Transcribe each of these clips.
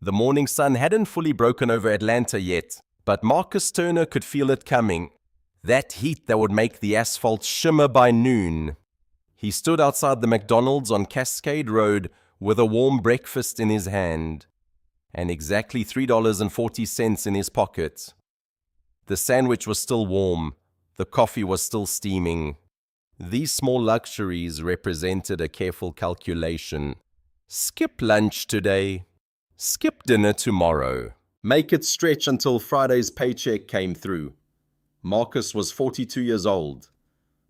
The morning sun hadn't fully broken over Atlanta yet, but Marcus Turner could feel it coming. That heat that would make the asphalt shimmer by noon. He stood outside the McDonald's on Cascade Road with a warm breakfast in his hand and exactly $3.40 in his pocket. The sandwich was still warm. The coffee was still steaming. These small luxuries represented a careful calculation. Skip lunch today. Skip dinner tomorrow. Make it stretch until Friday's paycheck came through. Marcus was 42 years old,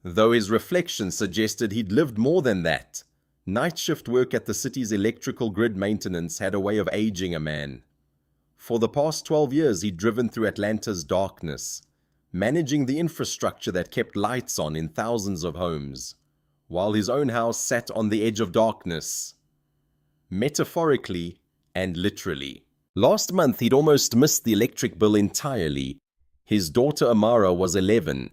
though his reflection suggested he'd lived more than that. Night shift work at the city's electrical grid maintenance had a way of aging a man. For the past 12 years, he'd driven through Atlanta's darkness, managing the infrastructure that kept lights on in thousands of homes, while his own house sat on the edge of darkness, metaphorically and literally. Last month, he'd almost missed the electric bill entirely. His daughter Amara was 11.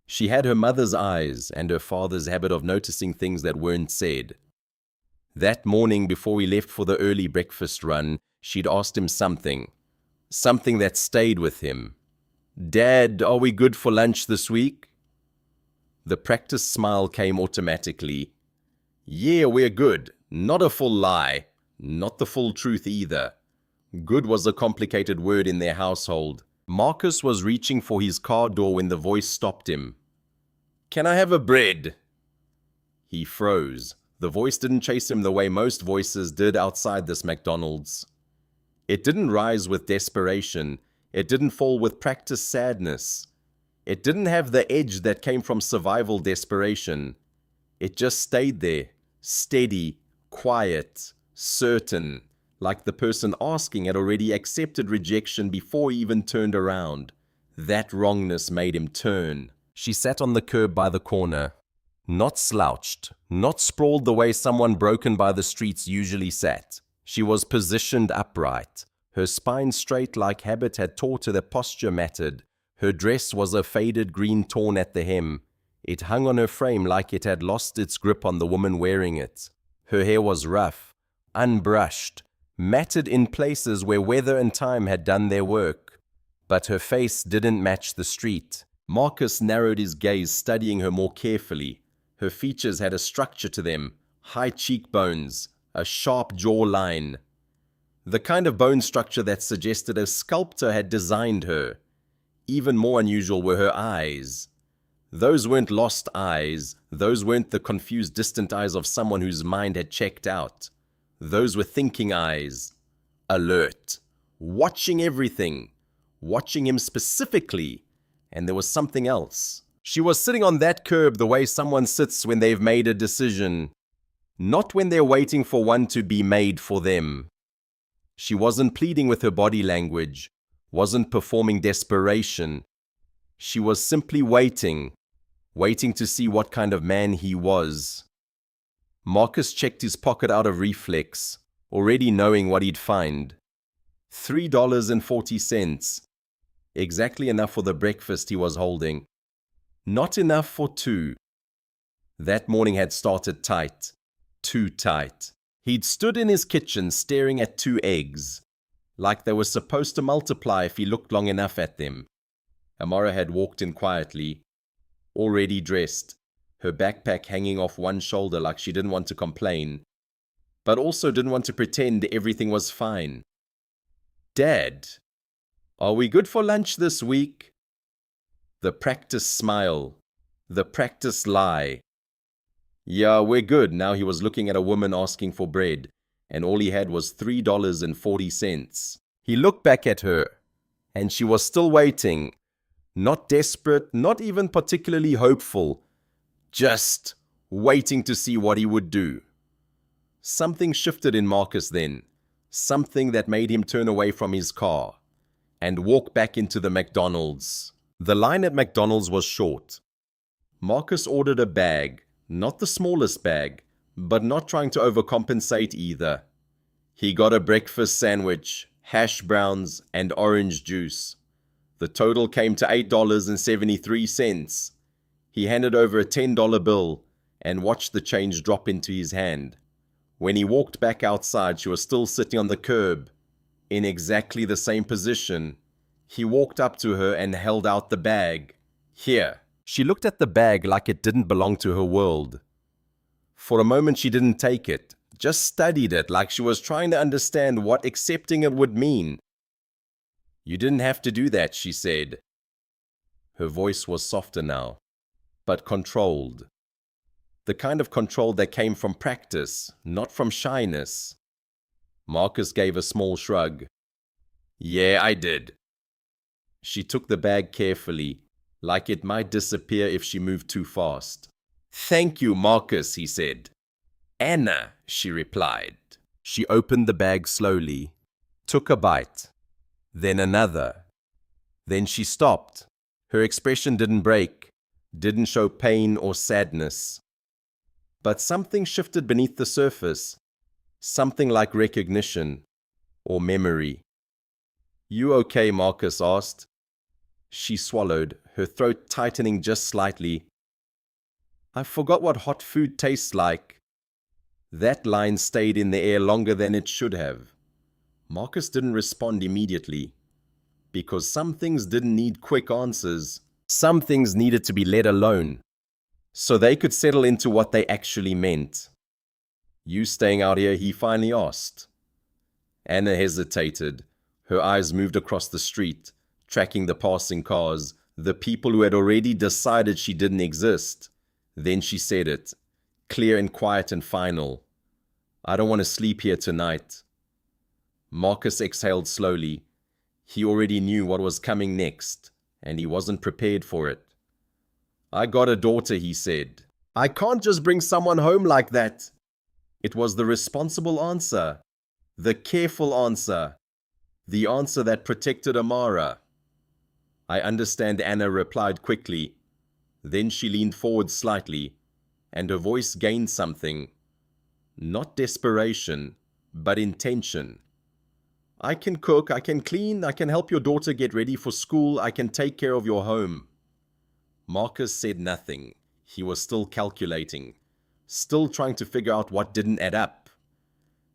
She had her mother's eyes and her father's habit of noticing things that weren't said. That morning before he left for the early breakfast run, she'd asked him something that stayed with him. "Dad, are we good for lunch this week?" The practiced smile came automatically. "Yeah, we're good. Not a full lie. Not the full truth either." Good was a complicated word in their household. Marcus was reaching for his car door when the voice stopped him. "Can I have a bread?" He froze. The voice didn't chase him the way most voices did outside this McDonald's. It didn't rise with desperation. It didn't fall with practiced sadness. It didn't have the edge that came from survival desperation. It just stayed there, steady, quiet, certain, like the person asking had already accepted rejection before he even turned around. That wrongness made him turn. She sat on the curb by the corner. Not slouched, not sprawled the way someone broken by the streets usually sat. She was positioned upright. Her spine straight like habit had taught her that posture mattered. Her dress was a faded green torn at the hem. It hung on her frame like it had lost its grip on the woman wearing it. Her hair was rough, unbrushed, matted in places where weather and time had done their work. But her face didn't match the street. Marcus narrowed his gaze, studying her more carefully. Her features had a structure to them, high cheekbones, a sharp jawline. The kind of bone structure that suggested a sculptor had designed her. Even more unusual were her eyes. Those weren't lost eyes. Those weren't the confused, distant eyes of someone whose mind had checked out. Those were thinking eyes. Alert. Watching everything. Watching him specifically. And there was something else. She was sitting on that curb the way someone sits when they've made a decision. Not when they're waiting for one to be made for them. She wasn't pleading with her body language, wasn't performing desperation. She was simply waiting to see what kind of man he was. Marcus checked his pocket out of reflex, already knowing what he'd find. $3.40. Exactly enough for the breakfast he was holding. Not enough for two. That morning had started tight. Too tight. He'd stood in his kitchen staring at 2 eggs, like they were supposed to multiply if he looked long enough at them. Amara had walked in quietly, already dressed, her backpack hanging off one shoulder like she didn't want to complain, but also didn't want to pretend everything was fine. "Dad, are we good for lunch this week?" The practiced smile. The practiced lie. "Yeah, we're good." Now he was looking at a woman asking for bread, and all he had was $3.40. He looked back at her, and she was still waiting. Not desperate, not even particularly hopeful. Just waiting to see what he would do. Something shifted in Marcus then. Something that made him turn away from his car and walk back into the McDonald's. The line at McDonald's was short. Marcus ordered a bag, not the smallest bag, but not trying to overcompensate either. He got a breakfast sandwich, hash browns, and orange juice. The total came to $8.73. He handed over a $10 bill and watched the change drop into his hand. When he walked back outside, she was still sitting on the curb, In exactly the same position. He walked up to her and held out the bag. Here. She looked at the bag like it didn't belong to her world. For a moment she didn't take it, just studied it like she was trying to understand what accepting it would mean. You didn't have to do that, she said. Her voice was softer now, but controlled. The kind of control that came from practice, not from shyness. Marcus gave a small shrug. Yeah, I did. She took the bag carefully, like it might disappear if she moved too fast. Thank you, Marcus, he said. Anna, she replied. She opened the bag slowly, took a bite, then another. Then she stopped. Her expression didn't break, didn't show pain or sadness. But something shifted beneath the surface, something like recognition or memory. You okay, Marcus asked. She swallowed, her throat tightening just slightly. I forgot what hot food tastes like. That line stayed in the air longer than it should have. Marcus didn't respond immediately, because some things didn't need quick answers. Some things needed to be let alone, so they could settle into what they actually meant. You staying out here, he finally asked. Anna hesitated. Her eyes moved across the street, tracking the passing cars, the people who had already decided she didn't exist. Then she said it, clear and quiet and final. I don't want to sleep here tonight. Marcus exhaled slowly. He already knew what was coming next, and he wasn't prepared for it. I got a daughter, he said. I can't just bring someone home like that. It was the responsible answer, the careful answer, the answer that protected Amara. I understand, Anna replied quickly. Then she leaned forward slightly, and her voice gained something. Not desperation, but intention. I can cook, I can clean, I can help your daughter get ready for school, I can take care of your home. Marcus said nothing. He was still calculating, still trying to figure out what didn't add up.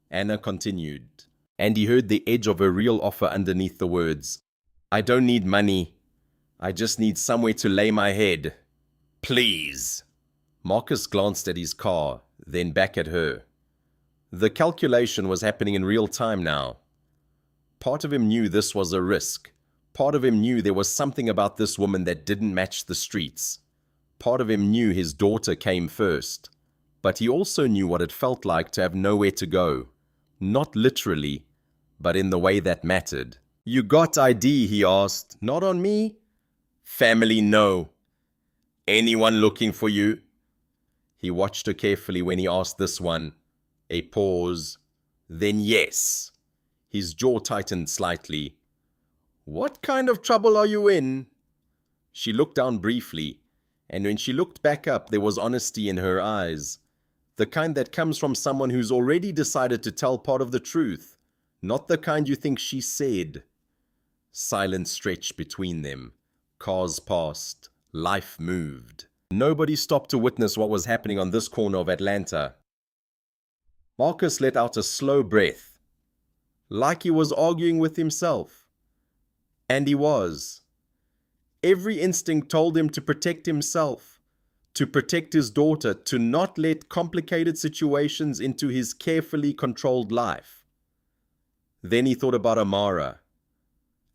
Anna continued, and he heard the edge of her real offer underneath the words. I don't need money. I just need somewhere to lay my head. Please. Marcus glanced at his car, then back at her. The calculation was happening in real time now. Part of him knew this was a risk. Part of him knew there was something about this woman that didn't match the streets. Part of him knew his daughter came first. But he also knew what it felt like to have nowhere to go. Not literally, but in the way that mattered. You got ID, he asked. Not on me? Family, no. Anyone looking for you? He watched her carefully when he asked this one. A pause. Then yes. His jaw tightened slightly. What kind of trouble are you in? She looked down briefly, and when she looked back up, there was honesty in her eyes. The kind that comes from someone who's already decided to tell part of the truth, not the kind you think she said. Silence stretched between them. Cars passed. Life moved. Nobody stopped to witness what was happening on this corner of Atlanta. Marcus let out a slow breath, like he was arguing with himself. And he was. Every instinct told him to protect himself, to protect his daughter, to not let complicated situations into his carefully controlled life. Then he thought about Amara,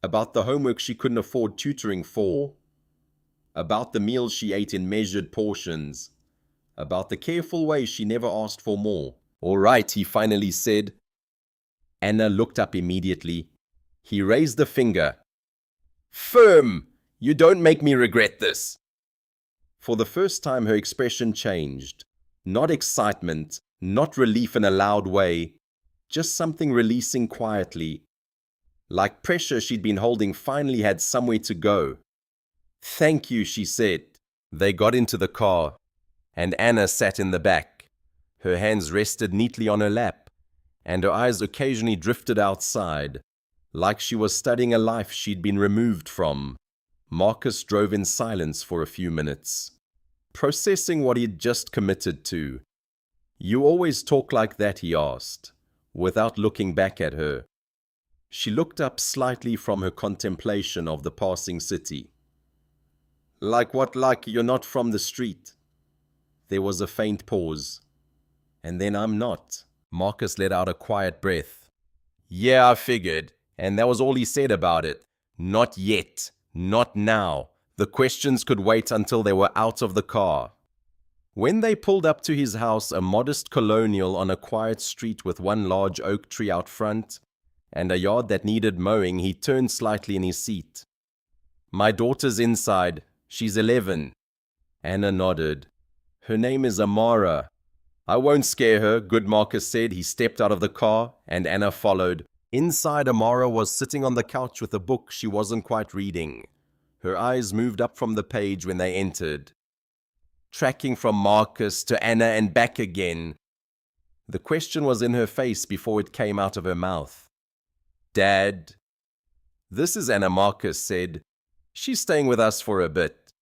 about the homework she couldn't afford tutoring for, about the meals she ate in measured portions, about the careful way she never asked for more. All right, he finally said. Anna looked up immediately. He raised a finger. Firm! You don't make me regret this. For the first time, her expression changed. Not excitement, not relief in a loud way, just something releasing quietly. Like pressure she'd been holding finally had somewhere to go. Thank you, she said. They got into the car, and Anna sat in the back. Her hands rested neatly on her lap, and her eyes occasionally drifted outside, like she was studying a life she'd been removed from. Marcus drove in silence for a few minutes, processing what he'd just committed to. You always talk like that, he asked, without looking back at her. She looked up slightly from her contemplation of the passing city. Like what, like you're not from the street? There was a faint pause. And then I'm not. Marcus let out a quiet breath. Yeah, I figured. And that was all he said about it. Not yet. Not now. The questions could wait until they were out of the car. When they pulled up to his house, a modest colonial on a quiet street with one large oak tree out front and a yard that needed mowing, he turned slightly in his seat. My daughter's inside. She's 11. Anna nodded. Her name is Amara. I won't scare her, good Marcus said. He stepped out of the car, and Anna followed. Inside, Amara was sitting on the couch with a book she wasn't quite reading. Her eyes moved up from the page when they entered, tracking from Marcus to Anna and back again. The question was in her face before it came out of her mouth. Dad? This is Anna, Marcus said. She's staying with us for a bit.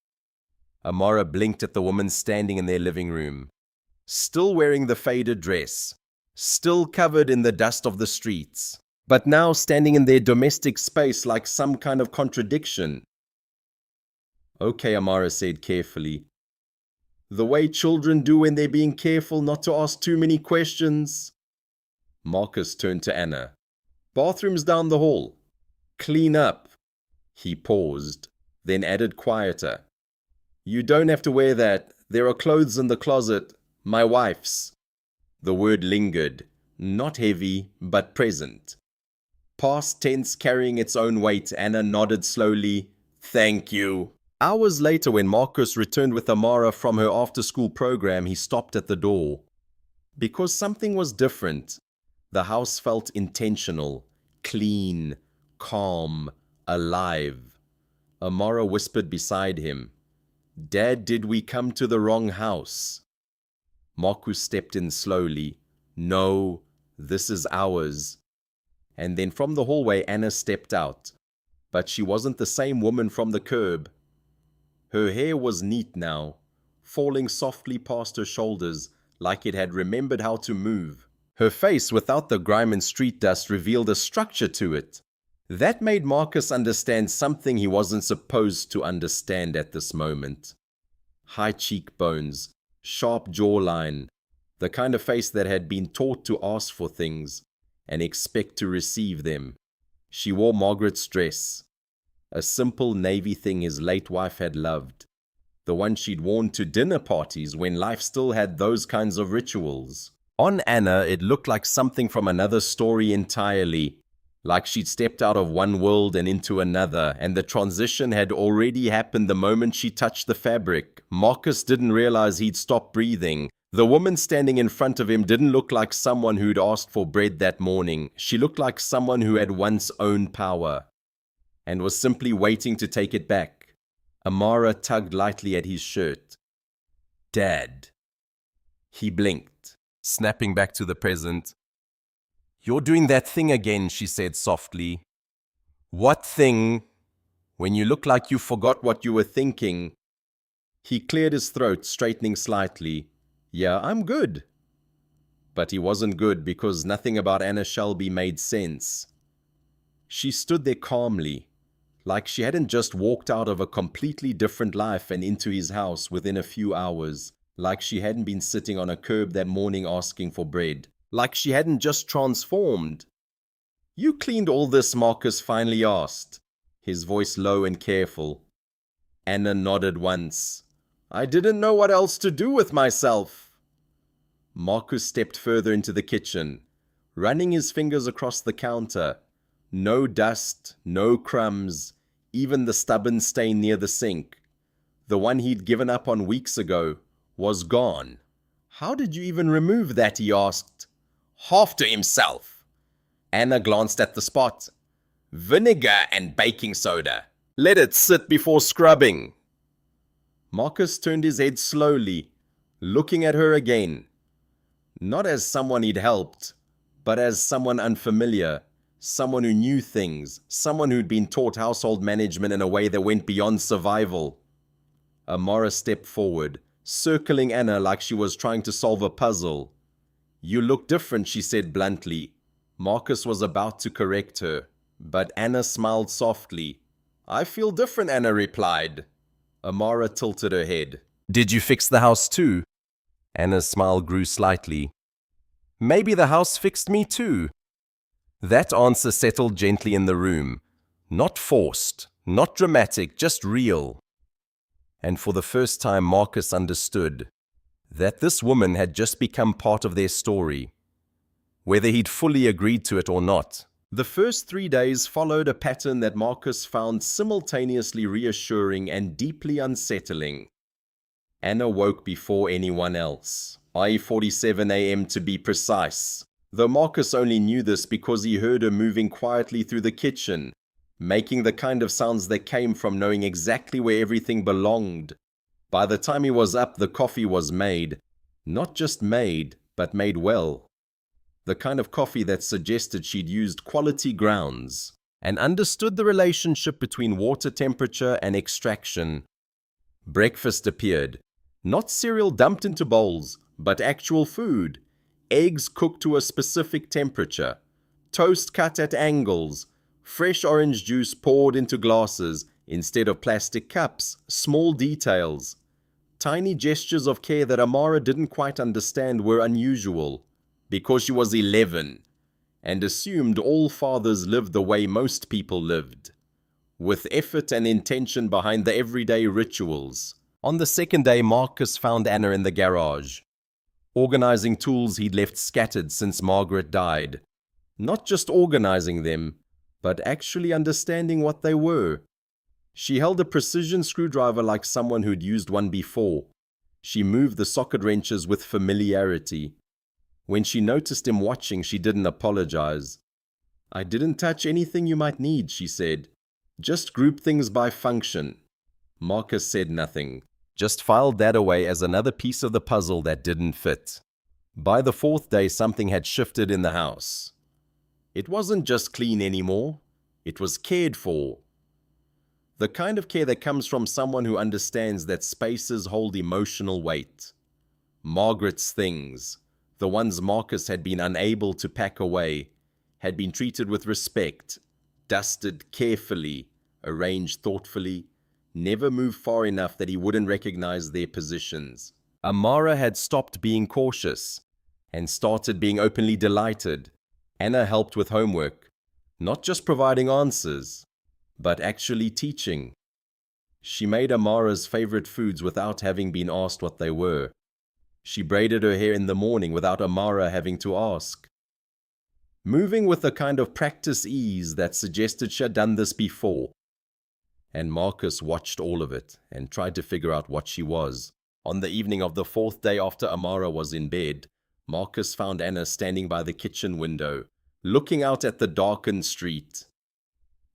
Amara blinked at the woman standing in their living room, still wearing the faded dress, still covered in the dust of the streets, but now standing in their domestic space like some kind of contradiction. Okay, Amara said carefully. The way children do when they're being careful not to ask too many questions. Marcus turned to Anna. Bathroom's down the hall. Clean up. He paused, then added quieter. You don't have to wear that. There are clothes in the closet. My wife's. The word lingered, not heavy, but present. Past tense carrying its own weight, Anna nodded slowly. Thank you. Hours later, when Marcus returned with Amara from her after-school program, he stopped at the door. Because something was different. The house felt intentional, clean, calm, alive. Amara whispered beside him, Dad, did we come to the wrong house? Marcus stepped in slowly. No, this is ours. And then from the hallway, Anna stepped out. But she wasn't the same woman from the curb. Her hair was neat now, falling softly past her shoulders like it had remembered how to move. Her face, without the grime and street dust, revealed a structure to it. That made Marcus understand something he wasn't supposed to understand at this moment. High cheekbones, sharp jawline, the kind of face that had been taught to ask for things and expect to receive them. She wore Margaret's dress, a simple navy thing his late wife had loved, the one she'd worn to dinner parties when life still had those kinds of rituals. On Anna, it looked like something from another story entirely, like she'd stepped out of one world and into another, and the transition had already happened the moment she touched the fabric. Marcus didn't realize he'd stopped breathing. The woman standing in front of him didn't look like someone who'd asked for bread that morning. She looked like someone who had once owned power and was simply waiting to take it back. Amara tugged lightly at his shirt. Dad. He blinked, snapping back to the present. You're doing that thing again, she said softly. What thing? When you look like you forgot what you were thinking. He cleared his throat, straightening slightly. Yeah, I'm good. But he wasn't good because nothing about Anna Shelby made sense. She stood there calmly, like she hadn't just walked out of a completely different life and into his house within a few hours, like she hadn't been sitting on a curb that morning asking for bread. Like she hadn't just transformed. You cleaned all this, Marcus finally asked, his voice low and careful. Anna nodded once. I didn't know what else to do with myself. Marcus stepped further into the kitchen, running his fingers across the counter. No dust, no crumbs, even the stubborn stain near the sink. The one he'd given up on weeks ago was gone. How did you even remove that, he asked. Half to himself. Anna glanced at the spot. Vinegar and baking soda. Let it sit before scrubbing. Marcus turned his head slowly, looking at her again. Not as someone he'd helped, but as someone unfamiliar, someone who knew things, someone who'd been taught household management in a way that went beyond survival. Amara stepped forward, circling Anna like she was trying to solve a puzzle. You look different, she said bluntly. Marcus was about to correct her. But Anna smiled softly. "I feel different," Anna replied. Amara tilted her head. "Did you fix the house too?" Anna's smile grew slightly. "Maybe the house fixed me too." That answer settled gently in the room. Not forced, not dramatic, just real. And for the first time, Marcus understood that this woman had just become part of their story, whether he'd fully agreed to it or not. The first 3 days followed a pattern that Marcus found simultaneously reassuring and deeply unsettling. Anna woke before anyone else, 5:47 a.m. to be precise, though Marcus only knew this because he heard her moving quietly through the kitchen, making the kind of sounds that came from knowing exactly where everything belonged. By the time he was up, the coffee was made. Not just made, but made well. The kind of coffee that suggested she'd used quality grounds and understood the relationship between water temperature and extraction. Breakfast appeared. Not cereal dumped into bowls, but actual food. Eggs cooked to a specific temperature. Toast cut at angles. Fresh orange juice poured into glasses instead of plastic cups. Small details. Tiny gestures of care that Amara didn't quite understand were unusual, because she was 11 and assumed all fathers lived the way most people lived, with effort and intention behind the everyday rituals. On the second day, Marcus found Anna in the garage, organizing tools he'd left scattered since Margaret died. Not just organizing them, but actually understanding what they were. She held a precision screwdriver like someone who'd used one before. She moved the socket wrenches with familiarity. When she noticed him watching, she didn't apologize. "I didn't touch anything you might need," she said. "Just group things by function." Marcus said nothing, just filed that away as another piece of the puzzle that didn't fit. By the fourth day, something had shifted in the house. It wasn't just clean anymore. It was cared for. The kind of care that comes from someone who understands that spaces hold emotional weight. Margaret's things, the ones Marcus had been unable to pack away, had been treated with respect, dusted carefully, arranged thoughtfully, never moved far enough that he wouldn't recognize their positions. Amara had stopped being cautious and started being openly delighted. Anna helped with homework, not just providing answers, but actually teaching. She made Amara's favorite foods without having been asked what they were. She braided her hair in the morning without Amara having to ask. Moving with a kind of practice ease that suggested she had done this before. And Marcus watched all of it and tried to figure out what she was. On the evening of the fourth day after Amara was in bed, Marcus found Anna standing by the kitchen window, looking out at the darkened street.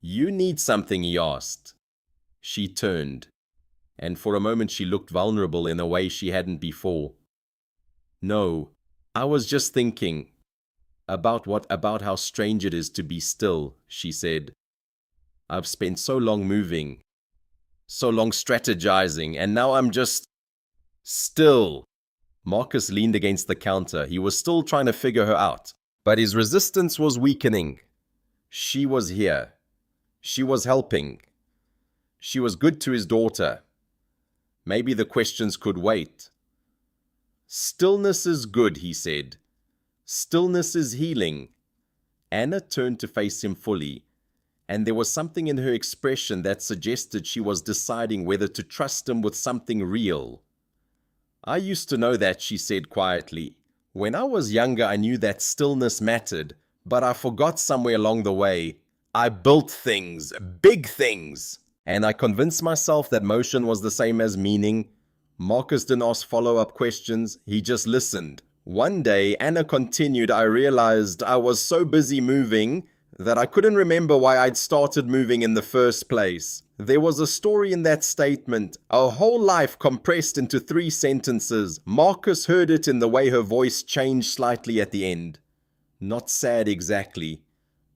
"You need something?" he asked. She turned, and for a moment she looked vulnerable in a way she hadn't before. "No, I was just thinking about how strange it is to be still," she said. "I've spent so long moving, so long strategizing, and now I'm just still." Marcus leaned against the counter. He was still trying to figure her out, but his resistance was weakening. She was here. She was helping. She was good to his daughter. Maybe the questions could wait. "Stillness is good," he said. "Stillness is healing." Anna turned to face him fully, and there was something in her expression that suggested she was deciding whether to trust him with something real. "I used to know that," she said quietly. "When I was younger, I knew that stillness mattered, but I forgot somewhere along the way. I built things, big things, and I convinced myself that motion was the same as meaning." Marcus didn't ask follow-up questions, he just listened. "One day," Anna continued, "I realized I was so busy moving that I couldn't remember why I'd started moving in the first place. There was a story in that statement, a whole life compressed into 3 sentences. Marcus heard it in the way her voice changed slightly at the end. Not sad exactly,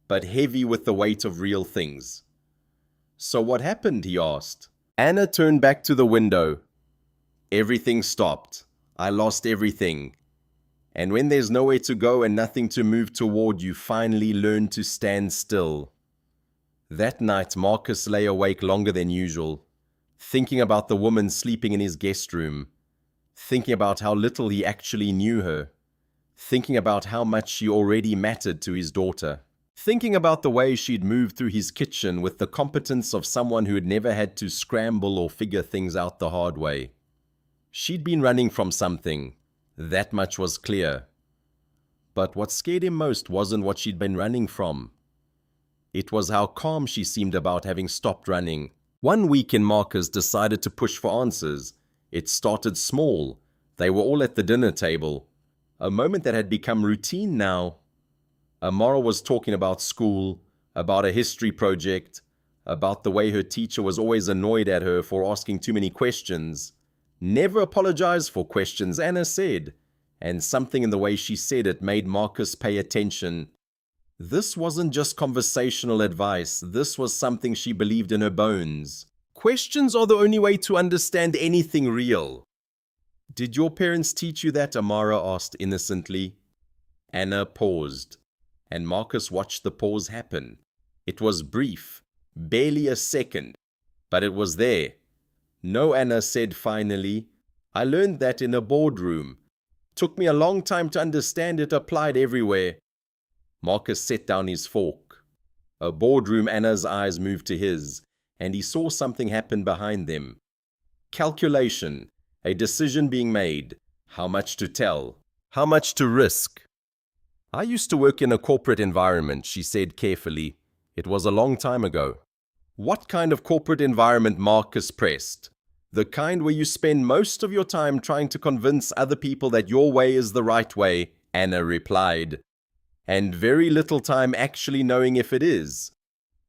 but heavy with the weight of real things. "So what happened?" he asked. Anna turned back to the window. "Everything stopped. I lost everything. And when there's nowhere to go and nothing to move toward, you finally learn to stand still." That night, Marcus lay awake longer than usual, thinking about the woman sleeping in his guest room, thinking about how little he actually knew her, thinking about how much she already mattered to his daughter, thinking about the way she'd moved through his kitchen with the competence of someone who had never had to scramble or figure things out the hard way. She'd been running from something, that much was clear. But what scared him most wasn't what she'd been running from. It was how calm she seemed about having stopped running. One weekend, Marcus decided to push for answers. It started small. They were all at the dinner table. A moment that had become routine now. Amara was talking about school, about a history project, about the way her teacher was always annoyed at her for asking too many questions. Never apologize for questions, Anna said, and something in the way she said it made Marcus pay attention. This wasn't just conversational advice, this was something she believed in her bones. Questions are the only way to understand anything real. Did your parents teach you that? Amara asked innocently. Anna paused, and Marcus watched the pause happen. It was brief, barely a second, but it was there. No, Anna said finally. I learned that in a boardroom. Took me a long time to understand it applied everywhere. Marcus set down his fork. A boardroom, Anna's eyes moved to his, and he saw something happen behind them. Calculation, a decision being made, how much to tell, how much to risk. I used to work in a corporate environment, she said carefully. It was a long time ago. What kind of corporate environment? Marcus pressed. The kind where you spend most of your time trying to convince other people that your way is the right way, Anna replied. And very little time actually knowing if it is.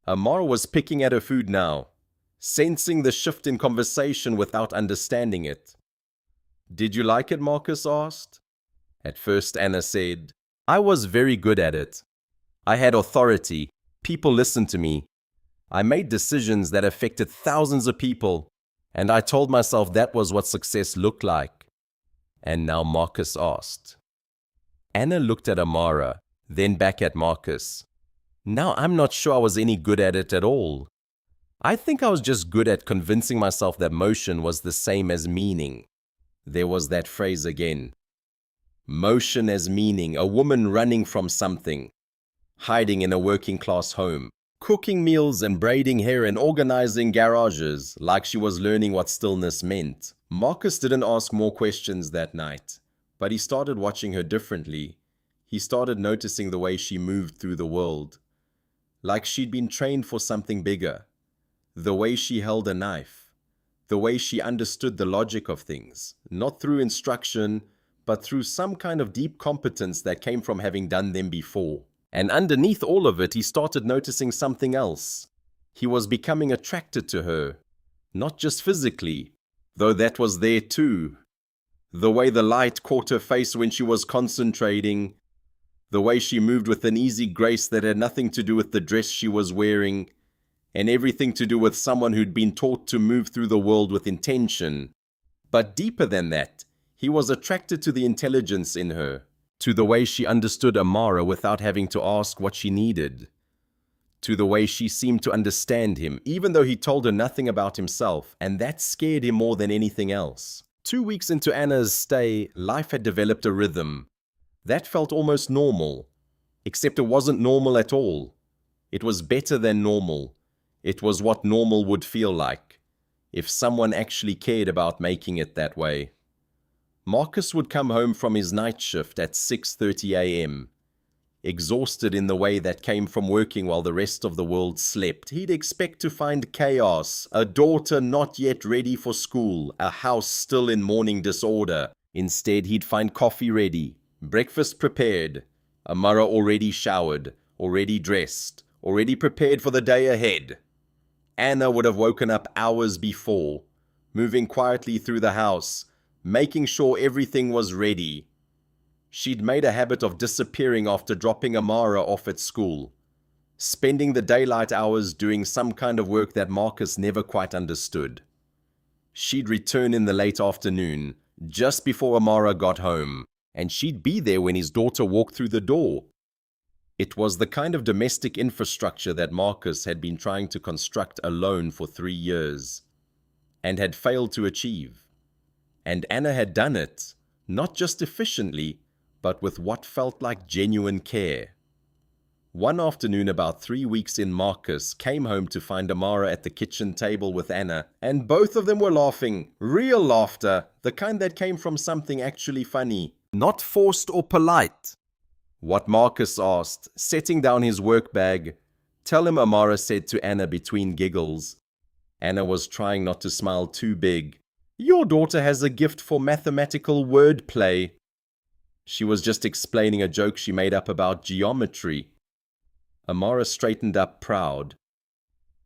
Amara was picking at her food now, sensing the shift in conversation without understanding it. Did you like it? Marcus asked. At first, Anna said, I was very good at it. I had authority. People listened to me. I made decisions that affected thousands of people, and I told myself that was what success looked like. And now Marcus asked. Anna looked at Amara, then back at Marcus. Now I'm not sure I was any good at it at all. I think I was just good at convincing myself that motion was the same as meaning. There was that phrase again. Motion as meaning, a woman running from something, hiding in a working-class home, cooking meals and braiding hair and organizing garages like she was learning what stillness meant. Marcus didn't ask more questions that night, but he started watching her differently. He started noticing the way she moved through the world, like she'd been trained for something bigger. The way she held a knife, the way she understood the logic of things, not through instruction, but through some kind of deep competence that came from having done them before. And underneath all of it, he started noticing something else. He was becoming attracted to her, not just physically, though that was there too. The way the light caught her face when she was concentrating, the way she moved with an easy grace that had nothing to do with the dress she was wearing, and everything to do with someone who'd been taught to move through the world with intention. But deeper than that, he was attracted to the intelligence in her, to the way she understood Amara without having to ask what she needed, to the way she seemed to understand him, even though he told her nothing about himself, and that scared him more than anything else. 2 weeks into Anna's stay, life had developed a rhythm. That felt almost normal, except it wasn't normal at all. It was better than normal. It was what normal would feel like, if someone actually cared about making it that way. Marcus would come home from his night shift at 6:30 a.m., exhausted in the way that came from working while the rest of the world slept. He'd expect to find chaos, a daughter not yet ready for school, a house still in morning disorder. Instead, he'd find coffee ready, breakfast prepared, Amara already showered, already dressed, already prepared for the day ahead. Anna would have woken up hours before, moving quietly through the house, making sure everything was ready. She'd made a habit of disappearing after dropping Amara off at school, spending the daylight hours doing some kind of work that Marcus never quite understood. She'd return in the late afternoon, just before Amara got home, and she'd be there when his daughter walked through the door. It was the kind of domestic infrastructure that Marcus had been trying to construct alone for 3 years, and had failed to achieve. And Anna had done it, not just efficiently, but with what felt like genuine care. One afternoon about 3 weeks in, Marcus came home to find Amara at the kitchen table with Anna, and both of them were laughing. Real laughter, the kind that came from something actually funny, not forced or polite. What Marcus asked, setting down his work bag. "Tell him," Amara said to Anna between giggles. Anna was trying not to smile too big. "Your daughter has a gift for mathematical wordplay." She was just explaining a joke she made up about geometry. Amara straightened up, proud.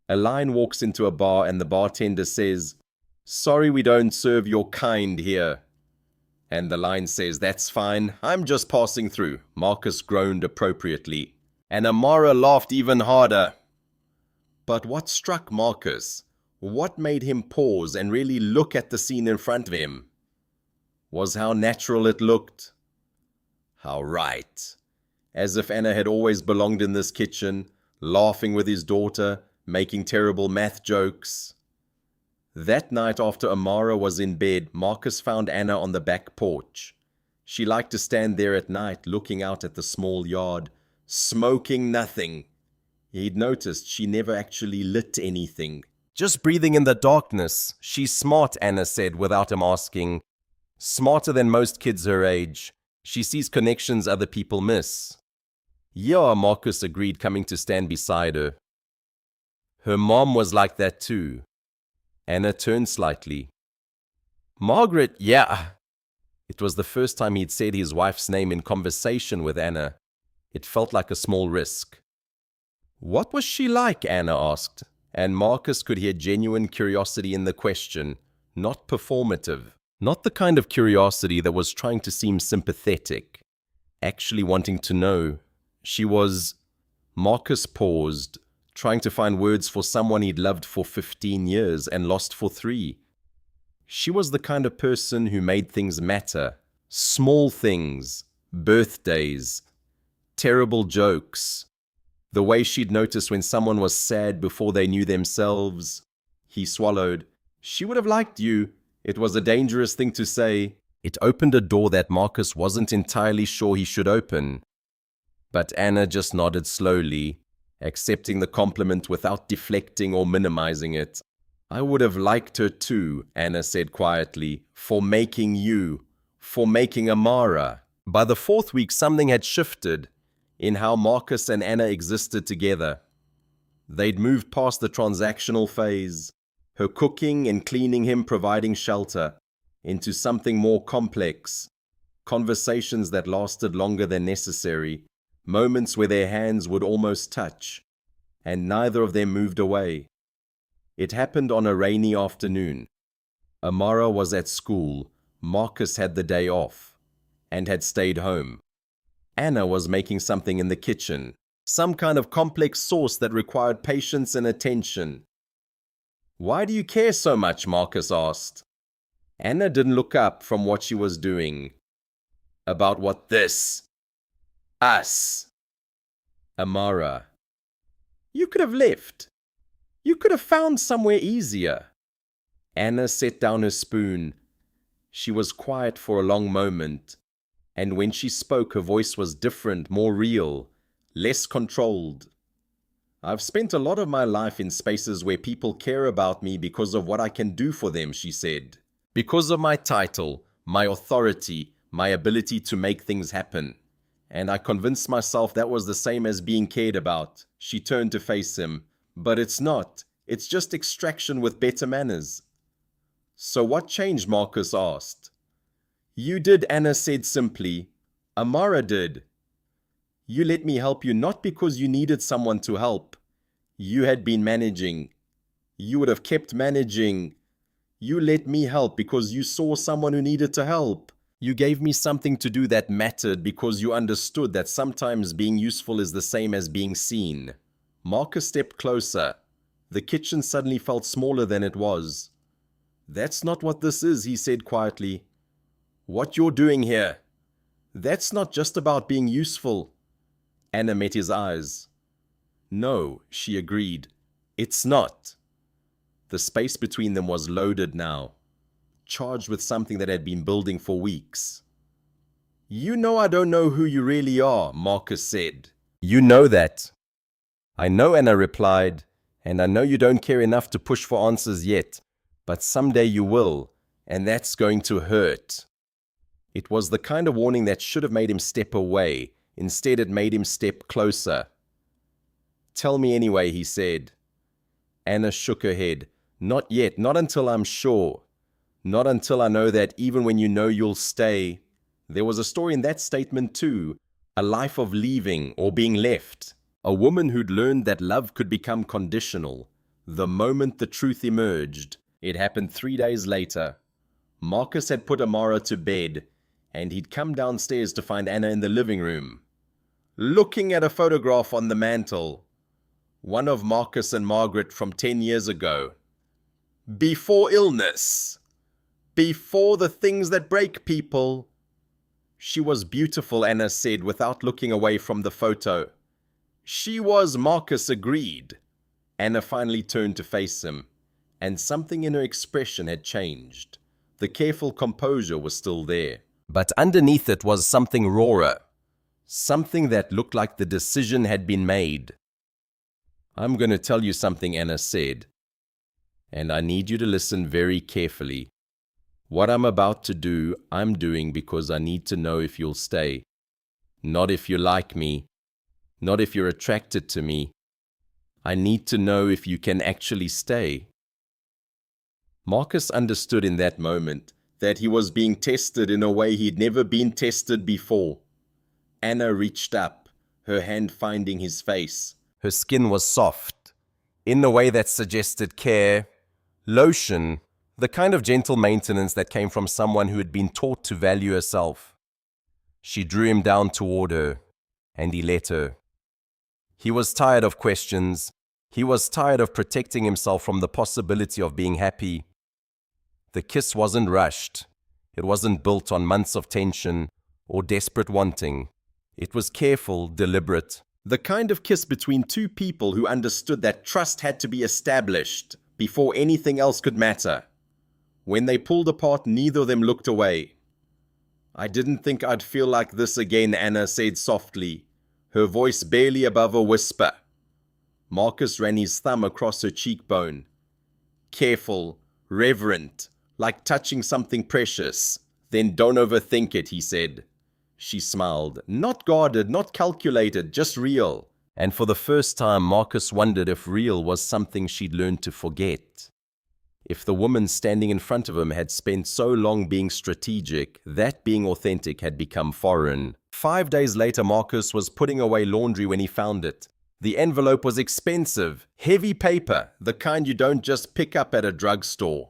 A line walks into a bar and the bartender says, "Sorry, we don't serve your kind here." And the line says, "That's fine, I'm just passing through." Marcus groaned appropriately, and Amara laughed even harder. But what struck Marcus, what made him pause and really look at the scene in front of him, was how natural it looked. How right. As if Anna had always belonged in this kitchen, laughing with his daughter, making terrible math jokes. That night after Amara was in bed, Marcus found Anna on the back porch. She liked to stand there at night, looking out at the small yard, smoking nothing. He'd noticed she never actually lit anything. "Just breathing in the darkness. She's smart," Anna said without him asking. "Smarter than most kids her age. She sees connections other people miss." "Yeah," Marcus agreed, coming to stand beside her. "Her mom was like that too." Anna turned slightly. "Margaret, yeah." It was the first time he'd said his wife's name in conversation with Anna. It felt like a small risk. "What was she like?" Anna asked, and Marcus could hear genuine curiosity in the question, not performative. Not the kind of curiosity that was trying to seem sympathetic, actually wanting to know. She was... Marcus paused, trying to find words for someone he'd loved for 15 years and lost for 3. She was the kind of person who made things matter. Small things, birthdays, terrible jokes. The way she'd notice when someone was sad before they knew themselves. He swallowed. "She would have liked you." It was a dangerous thing to say. It opened a door that Marcus wasn't entirely sure he should open. But Anna just nodded slowly, accepting the compliment without deflecting or minimizing it. "I would have liked her too," Anna said quietly, "for making you, for making Amara." By the 4th week, something had shifted in how Marcus and Anna existed together. They'd moved past the transactional phase, her cooking and cleaning, him providing shelter, into something more complex. Conversations that lasted longer than necessary, moments where their hands would almost touch, and neither of them moved away. It happened on a rainy afternoon. Amara was at school, Marcus had the day off, and had stayed home. Anna was making something in the kitchen, some kind of complex sauce that required patience and attention. "Why do you care so much?" Marcus asked. Anna didn't look up from what she was doing. "About what this? Us." "Amara. You could have left. You could have found somewhere easier." Anna set down her spoon. She was quiet for a long moment, and when she spoke, her voice was different, more real, less controlled. "I've spent a lot of my life in spaces where people care about me because of what I can do for them," she said. "Because of my title, my authority, my ability to make things happen. And I convinced myself that was the same as being cared about." She turned to face him. "But it's not. It's just extraction with better manners." "So what changed?" Marcus asked. "You did," Anna said simply. "Amara did. You let me help you not because you needed someone to help. You had been managing. You would have kept managing. You let me help because you saw someone who needed to help. You gave me something to do that mattered because you understood that sometimes being useful is the same as being seen." Marcus stepped closer. The kitchen suddenly felt smaller than it was. "That's not what this is," he said quietly. "What you're doing here, that's not just about being useful." Anna met his eyes. No, she agreed. It's not. The space between them was loaded now, charged with something that had been building for weeks. You know I don't know who you really are, Marcus said. You know that. I know, Anna replied, and I know you don't care enough to push for answers yet, but someday you will, and that's going to hurt. It was the kind of warning that should have made him step away. Instead, it made him step closer. Tell me anyway, he said. Anna shook her head. Not yet, not until I'm sure. Not until I know that even when you know you'll stay. There was a story in that statement too. A life of leaving or being left. A woman who'd learned that love could become conditional. The moment the truth emerged. It happened 3 days later. Marcus had put Amara to bed, and he'd come downstairs to find Anna in the living room, looking at a photograph on the mantel. One of Marcus and Margaret from 10 years ago. Before illness. Before the things that break people. She was beautiful, Anna said, without looking away from the photo. She was, Marcus agreed. Anna finally turned to face him, and something in her expression had changed. The careful composure was still there. But underneath it was something rawer. Something that looked like the decision had been made. I'm going to tell you something, Anna said, and I need you to listen very carefully. What I'm about to do, I'm doing because I need to know if you'll stay. Not if you like me. Not if you're attracted to me. I need to know if you can actually stay. Marcus understood in that moment that he was being tested in a way he'd never been tested before. Anna reached up, her hand finding his face. Her skin was soft, in a way that suggested care, lotion, the kind of gentle maintenance that came from someone who had been taught to value herself. She drew him down toward her, and he let her. He was tired of questions. He was tired of protecting himself from the possibility of being happy. The kiss wasn't rushed. It wasn't built on months of tension or desperate wanting. It was careful, deliberate. The kind of kiss between two people who understood that trust had to be established before anything else could matter. When they pulled apart, neither of them looked away. I didn't think I'd feel like this again, Anna said softly, her voice barely above a whisper. Marcus ran his thumb across her cheekbone. Careful, reverent, like touching something precious. Then don't overthink it, he said. She smiled. Not guarded, not calculated, just real. And for the first time, Marcus wondered if real was something she'd learned to forget. If the woman standing in front of him had spent so long being strategic, that being authentic had become foreign. 5 days later, Marcus was putting away laundry when he found it. The envelope was expensive, heavy paper, the kind you don't just pick up at a drugstore.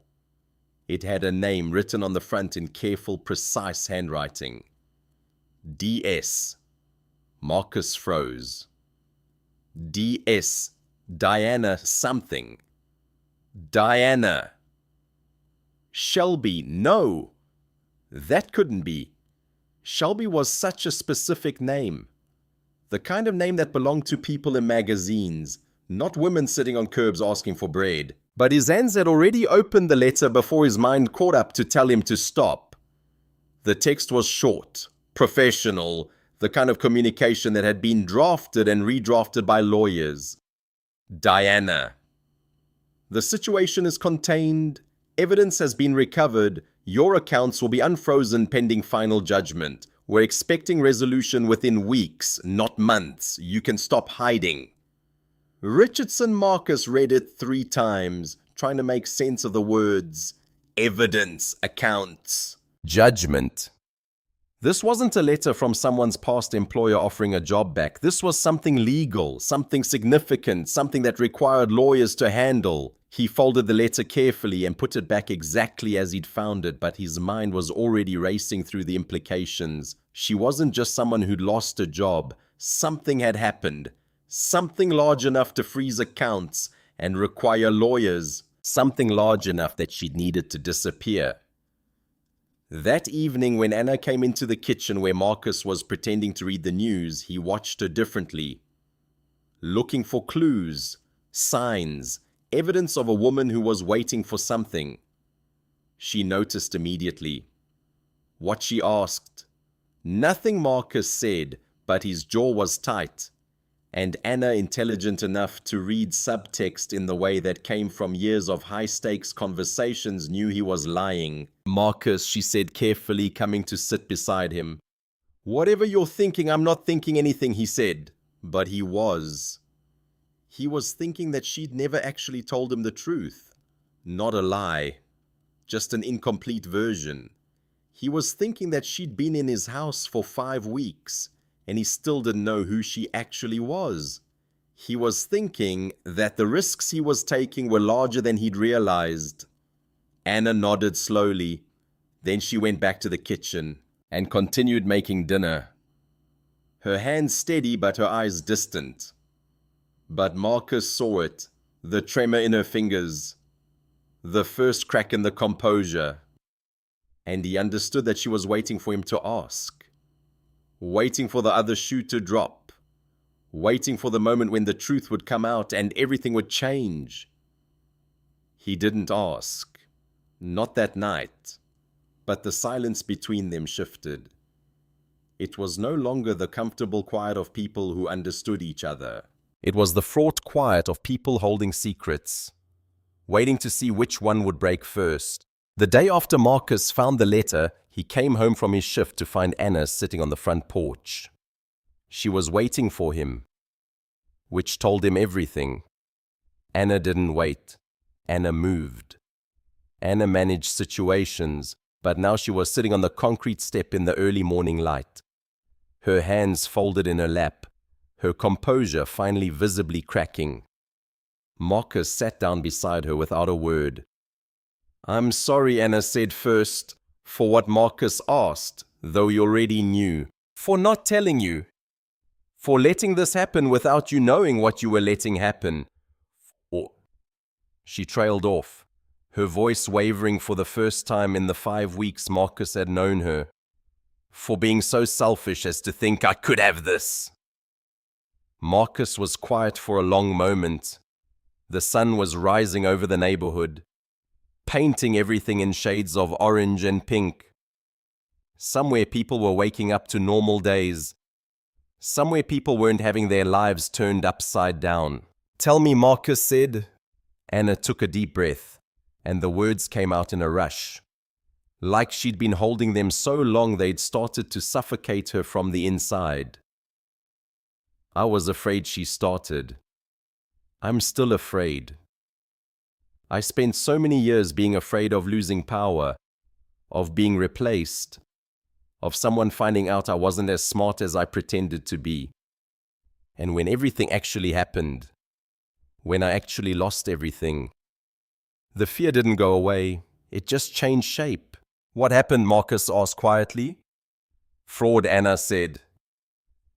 It had a name written on the front in careful, precise handwriting. D.S. Marcus froze. D.S. Diana something. Diana. Shelby, no. That couldn't be. Shelby was such a specific name. The kind of name that belonged to people in magazines, not women sitting on curbs asking for bread. But his hands had already opened the letter before his mind caught up to tell him to stop. The text was short, professional, the kind of communication that had been drafted and redrafted by lawyers. Diana. The situation is contained. Evidence has been recovered. Your accounts will be unfrozen pending final judgment. We're expecting resolution within weeks, not months. You can stop hiding. Richardson Marcus read it 3 times, trying to make sense of the words. Evidence, accounts, judgment. This wasn't a letter from someone's past employer offering a job back. This was something legal, something significant, something that required lawyers to handle. He folded the letter carefully and put it back exactly as he'd found it, but his mind was already racing through the implications. She wasn't just someone who'd lost a job. Something had happened. Something large enough to freeze accounts and require lawyers. Something large enough that she'd needed to disappear. That evening when Anna came into the kitchen where Marcus was pretending to read the news, he watched her differently, looking for clues, signs, evidence of a woman who was waiting for something. She noticed immediately. What she asked. Nothing Marcus said, but his jaw was tight, and Anna, intelligent enough to read subtext in the way that came from years of high-stakes conversations, knew he was lying. "Marcus," she said carefully, coming to sit beside him. "Whatever you're thinking, I'm not thinking anything," he said. But he was. He was thinking that she'd never actually told him the truth. Not a lie, just an incomplete version. He was thinking that she'd been in his house for 5 weeks, and he still didn't know who she actually was. He was thinking that the risks he was taking were larger than he'd realized. Anna nodded slowly. Then she went back to the kitchen and continued making dinner. Her hands steady, but her eyes distant. But Marcus saw it, the tremor in her fingers, the first crack in the composure, and he understood that she was waiting for him to ask. Waiting for the other shoe to drop, waiting for the moment when the truth would come out and everything would change. He didn't ask, not that night, but the silence between them shifted. It was no longer the comfortable quiet of people who understood each other. It was the fraught quiet of people holding secrets, waiting to see which one would break first. The day after Marcus found the letter, he came home from his shift to find Anna sitting on the front porch. She was waiting for him, which told him everything. Anna didn't wait. Anna moved. Anna managed situations, but now she was sitting on the concrete step in the early morning light, her hands folded in her lap, her composure finally visibly cracking. Marcus sat down beside her without a word. "I'm sorry," Anna said first, "for what Marcus asked, though you already knew. For not telling you. For letting this happen without you knowing what you were letting happen." She trailed off, her voice wavering for the first time in the 5 weeks Marcus had known her. "For being so selfish as to think I could have this." Marcus was quiet for a long moment. The sun was rising over the neighborhood, painting everything in shades of orange and pink. Somewhere people were waking up to normal days. Somewhere people weren't having their lives turned upside down. "Tell me," Marcus said. Anna took a deep breath, and the words came out in a rush. Like she'd been holding them so long they'd started to suffocate her from the inside. "I was afraid," she started. "I'm still afraid. I spent so many years being afraid of losing power, of being replaced, of someone finding out I wasn't as smart as I pretended to be. And when everything actually happened, when I actually lost everything, the fear didn't go away, it just changed shape." "What happened?" Marcus asked quietly. "Fraud," Anna said.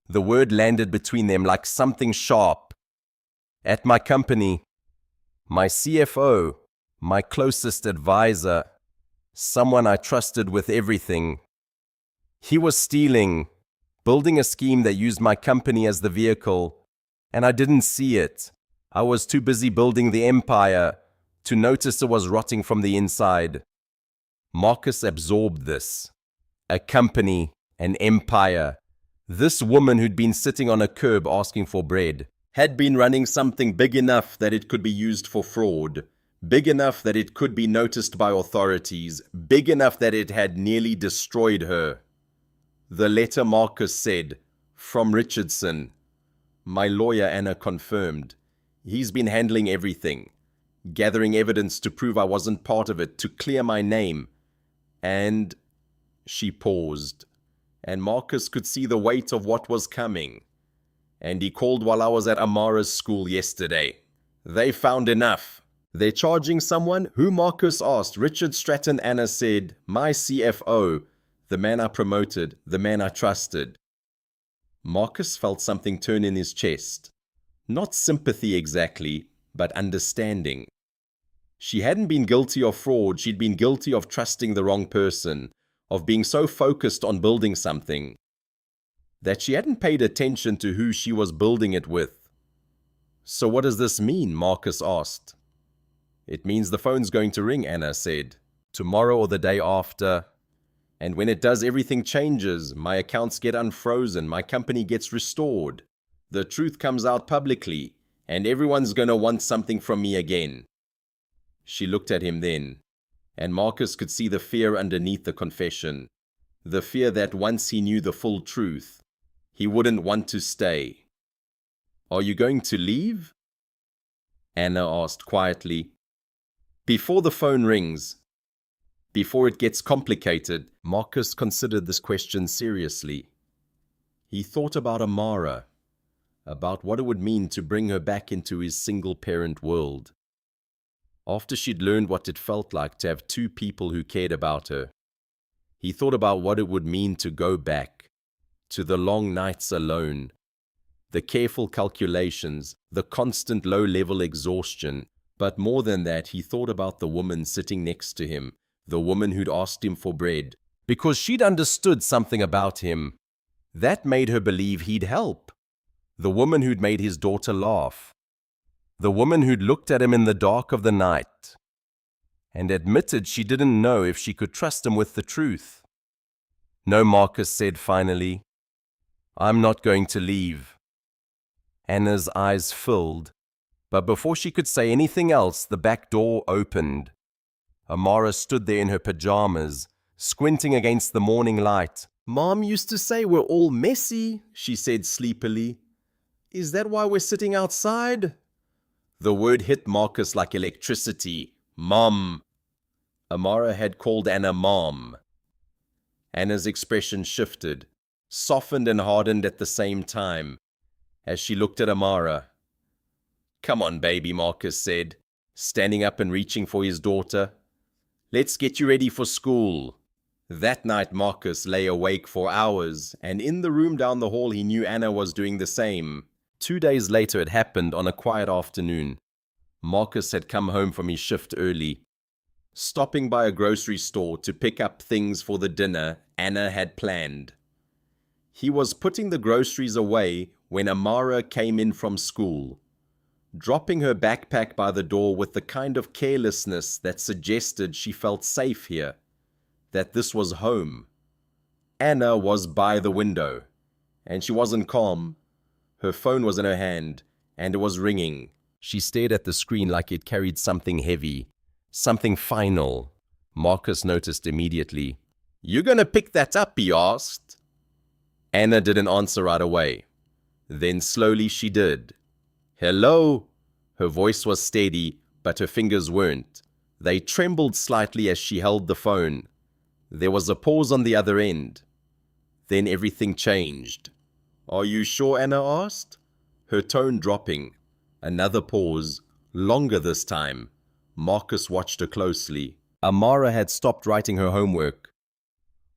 The word landed between them like something sharp. "At my company, my CFO, my closest advisor, someone I trusted with everything. He was stealing, building a scheme that used my company as the vehicle, and I didn't see it. I was too busy building the empire to notice it was rotting from the inside." Marcus absorbed this. A company, an empire. This woman who'd been sitting on a curb asking for bread had been running something big enough that it could be used for fraud, big enough that it could be noticed by authorities, big enough that it had nearly destroyed her. The letter, Marcus said, from Richardson. "My lawyer," Anna confirmed. "He's been handling everything, gathering evidence to prove I wasn't part of it, to clear my name. And..." She paused, and Marcus could see the weight of what was coming. "And he called while I was at Amara's school yesterday. They found enough. They're charging someone?" "Who?" Marcus asked. "Richard Stratton," Anna said. "My CFO. The man I promoted. The man I trusted." Marcus felt something turn in his chest. Not sympathy exactly, but understanding. She hadn't been guilty of fraud. She'd been guilty of trusting the wrong person, of being so focused on building something that she hadn't paid attention to who she was building it with. "So what does this mean?" Marcus asked. "It means the phone's going to ring," Anna said. "Tomorrow or the day after. And when it does, everything changes. My accounts get unfrozen. My company gets restored. The truth comes out publicly, and everyone's going to want something from me again." She looked at him then, and Marcus could see the fear underneath the confession. The fear that once he knew the full truth, he wouldn't want to stay. "Are you going to leave?" Anna asked quietly. "Before the phone rings, before it gets complicated." Marcus considered this question seriously. He thought about Amara, about what it would mean to bring her back into his single-parent world. After she'd learned what it felt like to have two people who cared about her, he thought about what it would mean to go back, to the long nights alone, the careful calculations, the constant low-level exhaustion. But more than that, he thought about the woman sitting next to him, the woman who'd asked him for bread, because she'd understood something about him. That made her believe he'd help. The woman who'd made his daughter laugh. The woman who'd looked at him in the dark of the night and admitted she didn't know if she could trust him with the truth. "No," Marcus said finally. "I'm not going to leave." Anna's eyes filled, but before she could say anything else, the back door opened. Amara stood there in her pajamas, squinting against the morning light. "Mom used to say we're all messy," she said sleepily. "Is that why we're sitting outside?" The word hit Marcus like electricity. Mom. Amara had called Anna Mom. Anna's expression shifted, softened and hardened at the same time, as she looked at Amara. "Come on, baby," Marcus said, standing up and reaching for his daughter. "Let's get you ready for school." That night, Marcus lay awake for hours, and in the room down the hall he knew Anna was doing the same. 2 days later it happened on a quiet afternoon. Marcus had come home from his shift early, stopping by a grocery store to pick up things for the dinner Anna had planned. He was putting the groceries away when Amara came in from school, dropping her backpack by the door with the kind of carelessness that suggested she felt safe here, that this was home. Anna was by the window, and she wasn't calm. Her phone was in her hand, and it was ringing. She stared at the screen like it carried something heavy, something final. Marcus noticed immediately. "You gonna pick that up?" he asked. Anna didn't answer right away. Then slowly she did. "Hello?" Her voice was steady, but her fingers weren't. They trembled slightly as she held the phone. There was a pause on the other end. Then everything changed. "Are you sure?" Anna asked, her tone dropping. Another pause, longer this time. Marcus watched her closely. Amara had stopped writing her homework.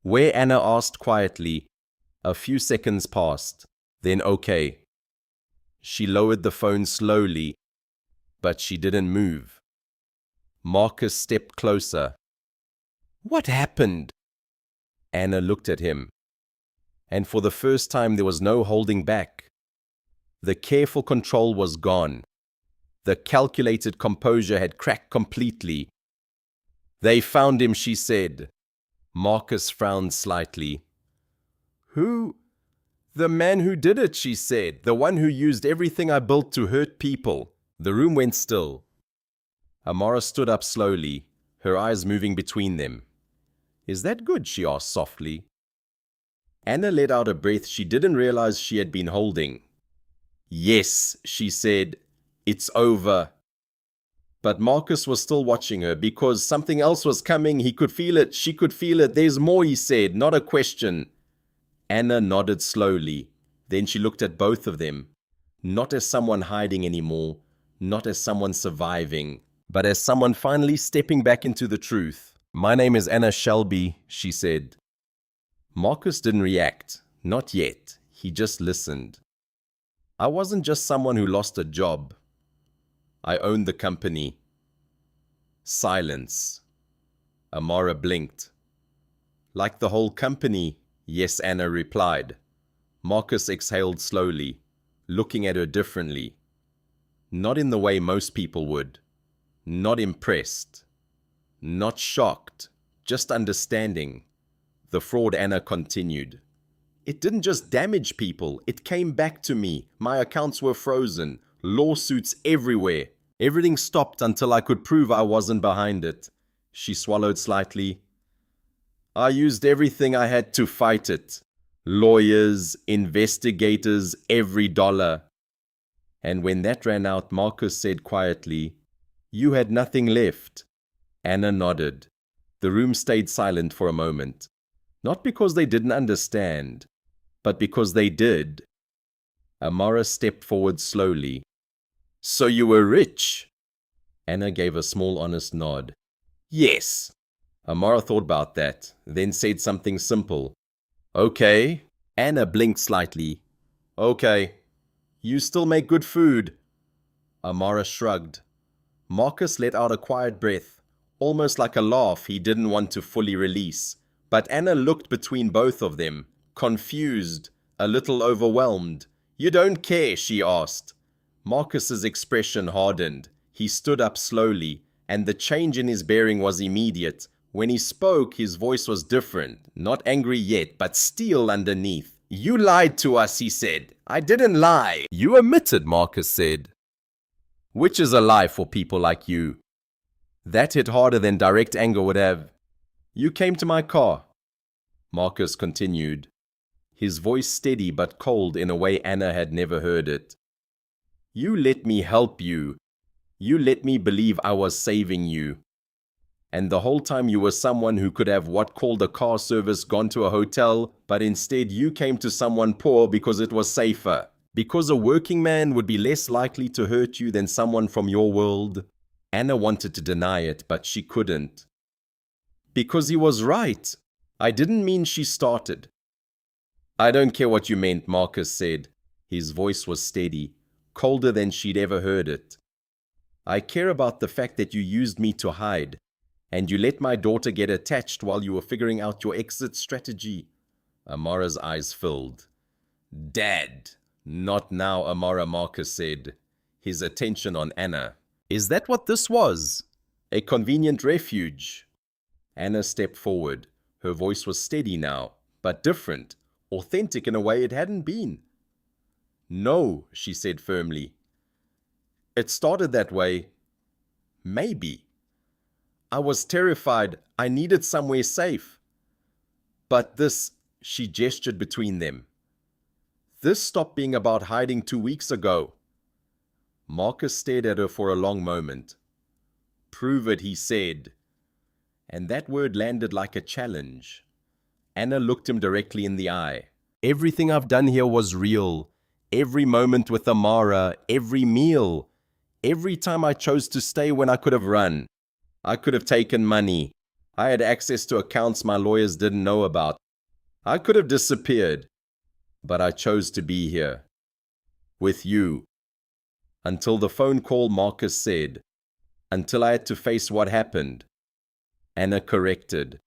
"Where?" Anna asked quietly. A few seconds passed. Then, "Okay." She lowered the phone slowly, but she didn't move. Marcus stepped closer. "What happened?" Anna looked at him, and for the first time there was no holding back. The careful control was gone. The calculated composure had cracked completely. "They found him," she said. Marcus frowned slightly. "Who?" "The man who did it," she said. "The one who used everything I built to hurt people." The room went still. Amara stood up slowly, her eyes moving between them. "Is that good?" she asked softly. Anna let out a breath she didn't realize she had been holding. "Yes," she said. "It's over." But Marcus was still watching her because something else was coming. He could feel it. She could feel it. "There's more," he said, not a question. Anna nodded slowly. Then she looked at both of them, not as someone hiding anymore, not as someone surviving, but as someone finally stepping back into the truth. "My name is Anna Shelby," she said. Marcus didn't react. Not yet. He just listened. "I wasn't just someone who lost a job. I owned the company." Silence. Amara blinked. Like the whole company, yes, Anna replied. Marcus exhaled slowly, looking at her differently. Not in the way most people would. Not impressed. Not shocked. Just understanding. The fraud Anna continued. It didn't just damage people, it came back to me. My accounts were frozen. Lawsuits everywhere. Everything stopped until I could prove I wasn't behind it. She swallowed slightly. I used everything I had to fight it. Lawyers, investigators, every dollar. And when that ran out, Marcus said quietly, You had nothing left. Anna nodded. The room stayed silent for a moment. Not because they didn't understand, but because they did. Amara stepped forward slowly. So you were rich? Anna gave a small honest nod. Yes. Amara thought about that, then said something simple. Okay. Anna blinked slightly. Okay. You still make good food. Amara shrugged. Marcus let out a quiet breath, almost like a laugh he didn't want to fully release. But Anna looked between both of them, confused, a little overwhelmed. You don't care, she asked. Marcus's expression hardened. He stood up slowly, and the change in his bearing was immediate. When he spoke, his voice was different, not angry yet, but steel underneath. You lied to us, he said. I didn't lie. You admitted, Marcus said. Which is a lie for people like you. That hit harder than direct anger would have. You came to my car. Marcus continued, his voice steady but cold in a way Anna had never heard it. You let me help you. You let me believe I was saving you. And the whole time you were someone who could have what called a car service gone to a hotel, but instead you came to someone poor because it was safer. Because a working man would be less likely to hurt you than someone from your world. Anna wanted to deny it, but she couldn't. Because he was right. I didn't mean she started. I don't care what you meant, Marcus said. His voice was steady, colder than she'd ever heard it. I care about the fact that you used me to hide, and you let my daughter get attached while you were figuring out your exit strategy. Amara's eyes filled. Dad. Not now, Amara, Marcus said, his attention on Anna. Is that what this was? A convenient refuge? Anna stepped forward. Her voice was steady now, but different, authentic in a way it hadn't been. No, she said firmly. It started that way. Maybe. I was terrified. I needed somewhere safe. But this, she gestured between them. This stopped being about hiding 2 weeks ago. Marcus stared at her for a long moment. Prove it, he said. And that word landed like a challenge. Anna looked him directly in the eye. Everything I've done here was real. Every moment with Amara, every meal. Every time I chose to stay when I could have run. I could have taken money. I had access to accounts my lawyers didn't know about. I could have disappeared. But I chose to be here. With you. Until the phone call, Marcus said. Until I had to face what happened. Anna corrected.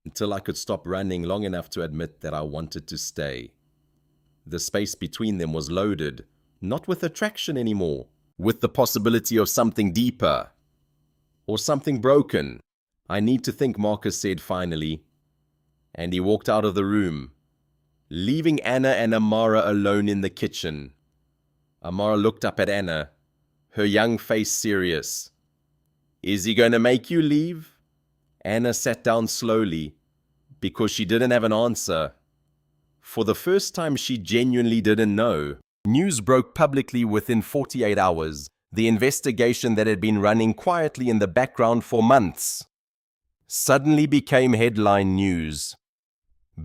Until I could stop running long enough to admit that I wanted to stay. The space between them was loaded, not with attraction anymore, with the possibility of something deeper. Or something broken. I need to think, Marcus said finally. And he walked out of the room, leaving Anna and Amara alone in the kitchen. Amara looked up at Anna, her young face serious. Is he going to make you leave? Anna sat down slowly, because she didn't have an answer. For the first time, she genuinely didn't know. News broke publicly within 48 hours, the investigation that had been running quietly in the background for months suddenly became headline news.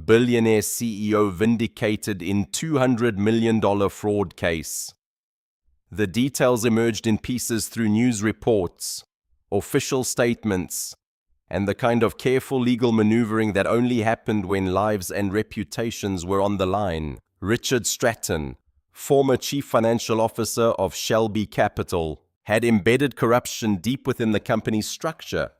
Billionaire CEO vindicated in $200 million fraud case. The details emerged in pieces through news reports, official statements, and the kind of careful legal maneuvering that only happened when lives and reputations were on the line. Richard Stratton, former chief financial officer of Shelby Capital, had embedded corruption deep within the company's structure.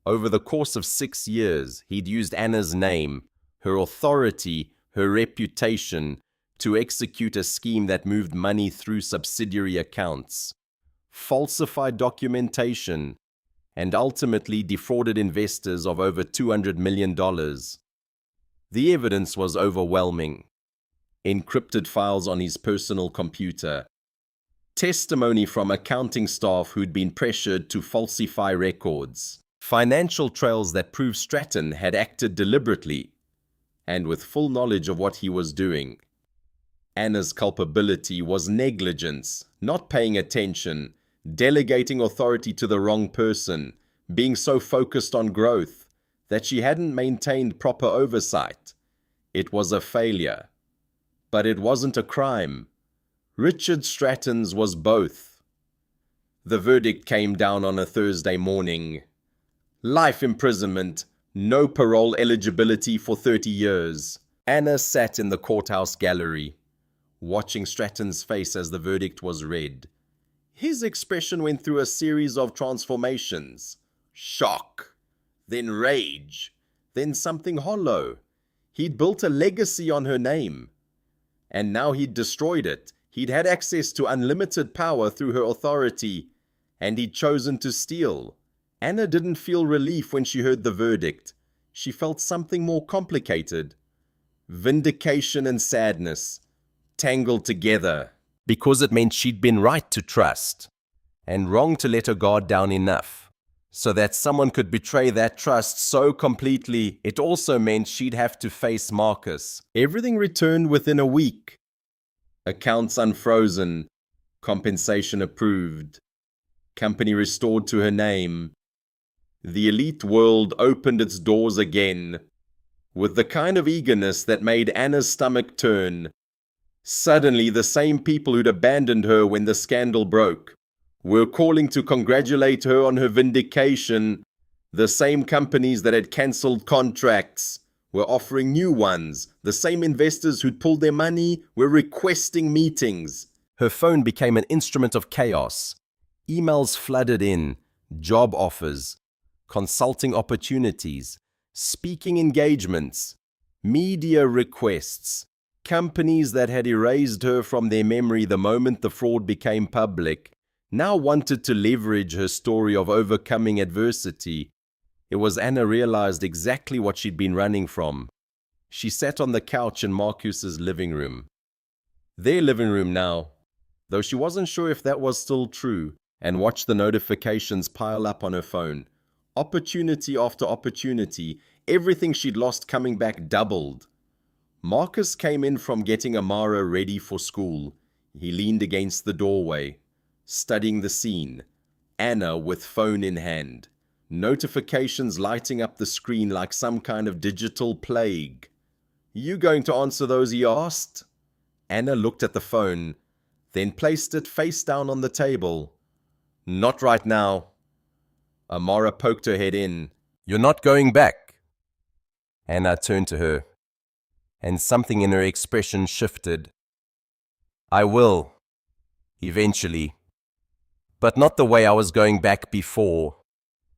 Over the course of 6 years, he'd used Anna's name, her authority, her reputation, to execute a scheme that moved money through subsidiary accounts, falsified documentation, and ultimately defrauded investors of over $200 million. The evidence was overwhelming. Encrypted files on his personal computer, testimony from accounting staff who'd been pressured to falsify records, financial trails that proved Stratton had acted deliberately and with full knowledge of what he was doing. Anna's culpability was negligence, not paying attention, delegating authority to the wrong person, being so focused on growth that she hadn't maintained proper oversight. It was a failure. But it wasn't a crime. Richard Stratton's was both. The verdict came down on a Thursday morning. Life imprisonment, no parole eligibility for 30 years. Anna sat in the courthouse gallery, watching Stratton's face as the verdict was read. His expression went through a series of transformations. Shock, then rage, then something hollow. He'd built a legacy on her name. And now he'd destroyed it. He'd had access to unlimited power through her authority, and he'd chosen to steal. Anna didn't feel relief when she heard the verdict. She felt something more complicated. Vindication and sadness, tangled together. Because it meant she'd been right to trust, and wrong to let her guard down enough, so that someone could betray that trust so completely. It also meant she'd have to face Marcus. Everything returned within a week. Accounts unfrozen, compensation approved, company restored to her name. The elite world opened its doors again, with the kind of eagerness that made Anna's stomach turn. Suddenly, the same people who'd abandoned her when the scandal broke were calling to congratulate her on her vindication. The same companies that had cancelled contracts were offering new ones. The same investors who'd pulled their money were requesting meetings. Her phone became an instrument of chaos. Emails flooded in, job offers, consulting opportunities, speaking engagements, media requests. Companies that had erased her from their memory the moment the fraud became public now wanted to leverage her story of overcoming adversity. It was Anna realized exactly what she'd been running from. She sat on the couch in Marcus's living room. Their living room now, though she wasn't sure if that was still true, and watched the notifications pile up on her phone. Opportunity after opportunity, everything she'd lost coming back doubled. Marcus came in from getting Amara ready for school. He leaned against the doorway, studying the scene. Anna with phone in hand. Notifications lighting up the screen like some kind of digital plague. "You going to answer those?" he asked. Anna looked at the phone, then placed it face down on the table. "Not right now." Amara poked her head in. "You're not going back?" Anna turned to her, and something in her expression shifted. "I will, eventually, but not the way I was going back before."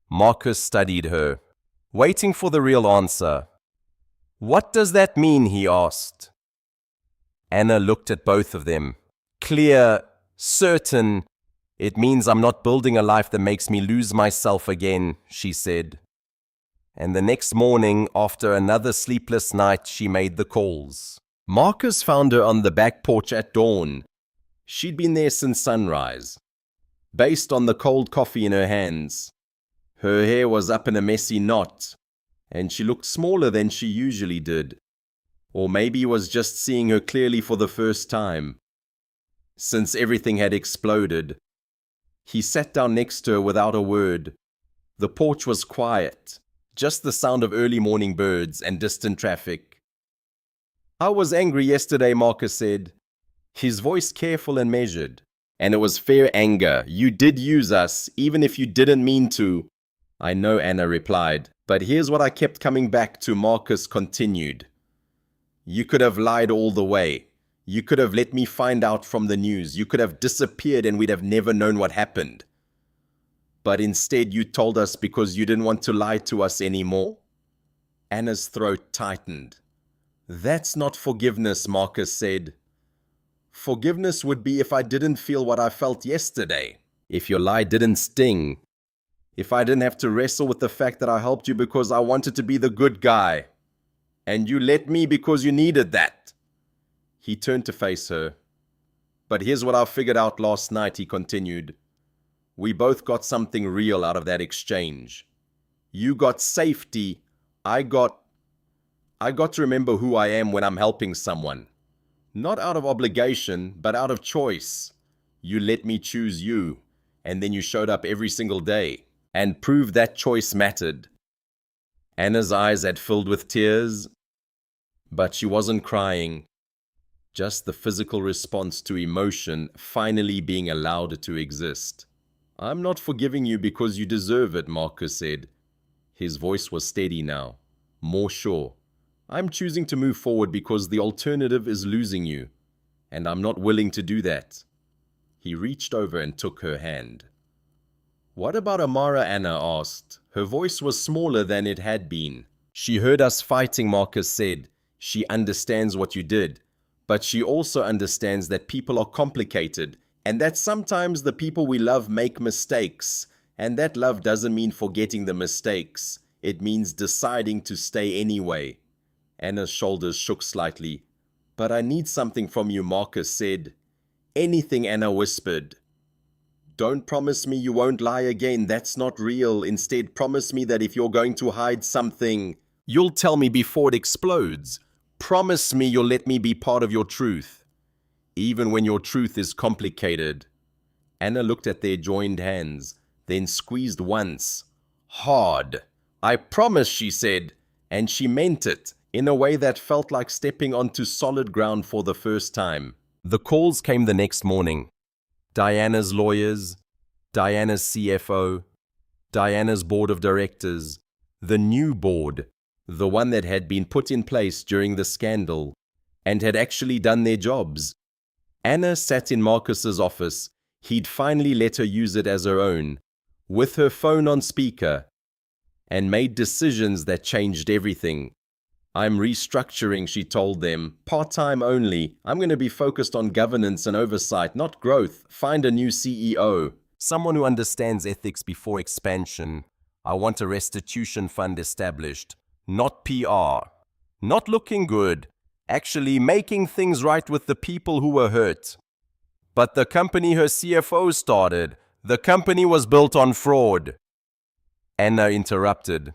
Marcus studied her, waiting for the real answer. "What does that mean?" he asked. Anna looked at both of them. "Clear, certain. It means I'm not building a life that makes me lose myself again," she said. And the next morning, after another sleepless night, she made the calls. Marcus found her on the back porch at dawn. She'd been there since sunrise, based on the cold coffee in her hands. Her hair was up in a messy knot, and she looked smaller than she usually did. Or maybe he was just seeing her clearly for the first time, since everything had exploded. He sat down next to her without a word. The porch was quiet, just the sound of early morning birds and distant traffic. "I was angry yesterday," Marcus said, his voice careful and measured. "And it was fair anger. You did use us, even if you didn't mean to." "I know," Anna replied, "but here's what I kept coming back to," Marcus continued. "You could have lied all the way. You could have let me find out from the news. You could have disappeared and we'd have never known what happened. But instead you told us because you didn't want to lie to us anymore." Anna's throat tightened. That's not forgiveness, Marcus said. Forgiveness would be if I didn't feel what I felt yesterday. If your lie didn't sting. If I didn't have to wrestle with the fact that I helped you because I wanted to be the good guy. And you let me because you needed that. He turned to face her. But here's what I figured out last night, he continued. We both got something real out of that exchange. You got safety. I got to remember who I am when I'm helping someone. Not out of obligation, but out of choice. You let me choose you, and then you showed up every single day and proved that choice mattered. Anna's eyes had filled with tears, but she wasn't crying. Just the physical response to emotion finally being allowed to exist. I'm not forgiving you because you deserve it, Marcus said. His voice was steady now, more sure. I'm choosing to move forward because the alternative is losing you, and I'm not willing to do that. He reached over and took her hand. What about Amara? Anna asked. Her voice was smaller than it had been. She heard us fighting, Marcus said. She understands what you did, but she also understands that people are complicated and that sometimes the people we love make mistakes, and that love doesn't mean forgetting the mistakes. It means deciding to stay anyway. Anna's shoulders shook slightly. But I need something from you, Marcus said. Anything, Anna whispered. Don't promise me you won't lie again. That's not real. Instead, promise me that if you're going to hide something, you'll tell me before it explodes. Promise me you'll let me be part of your truth, even when your truth is complicated. Anna looked at their joined hands, then squeezed once. Hard. I promise, she said, and she meant it, in a way that felt like stepping onto solid ground for the first time. The calls came the next morning. Diana's lawyers, Diana's CFO, Diana's board of directors, the new board, the one that had been put in place during the scandal, and had actually done their jobs. Anna sat in Marcus's office. He'd finally let her use it as her own, with her phone on speaker, and made decisions that changed everything. I'm restructuring, she told them. Part-time only. I'm going to be focused on governance and oversight, not growth. Find a new CEO. Someone who understands ethics before expansion. I want a restitution fund established. Not PR. Not looking good. Actually making things right with the people who were hurt. But the company her CFO started, the company was built on fraud. Anna interrupted.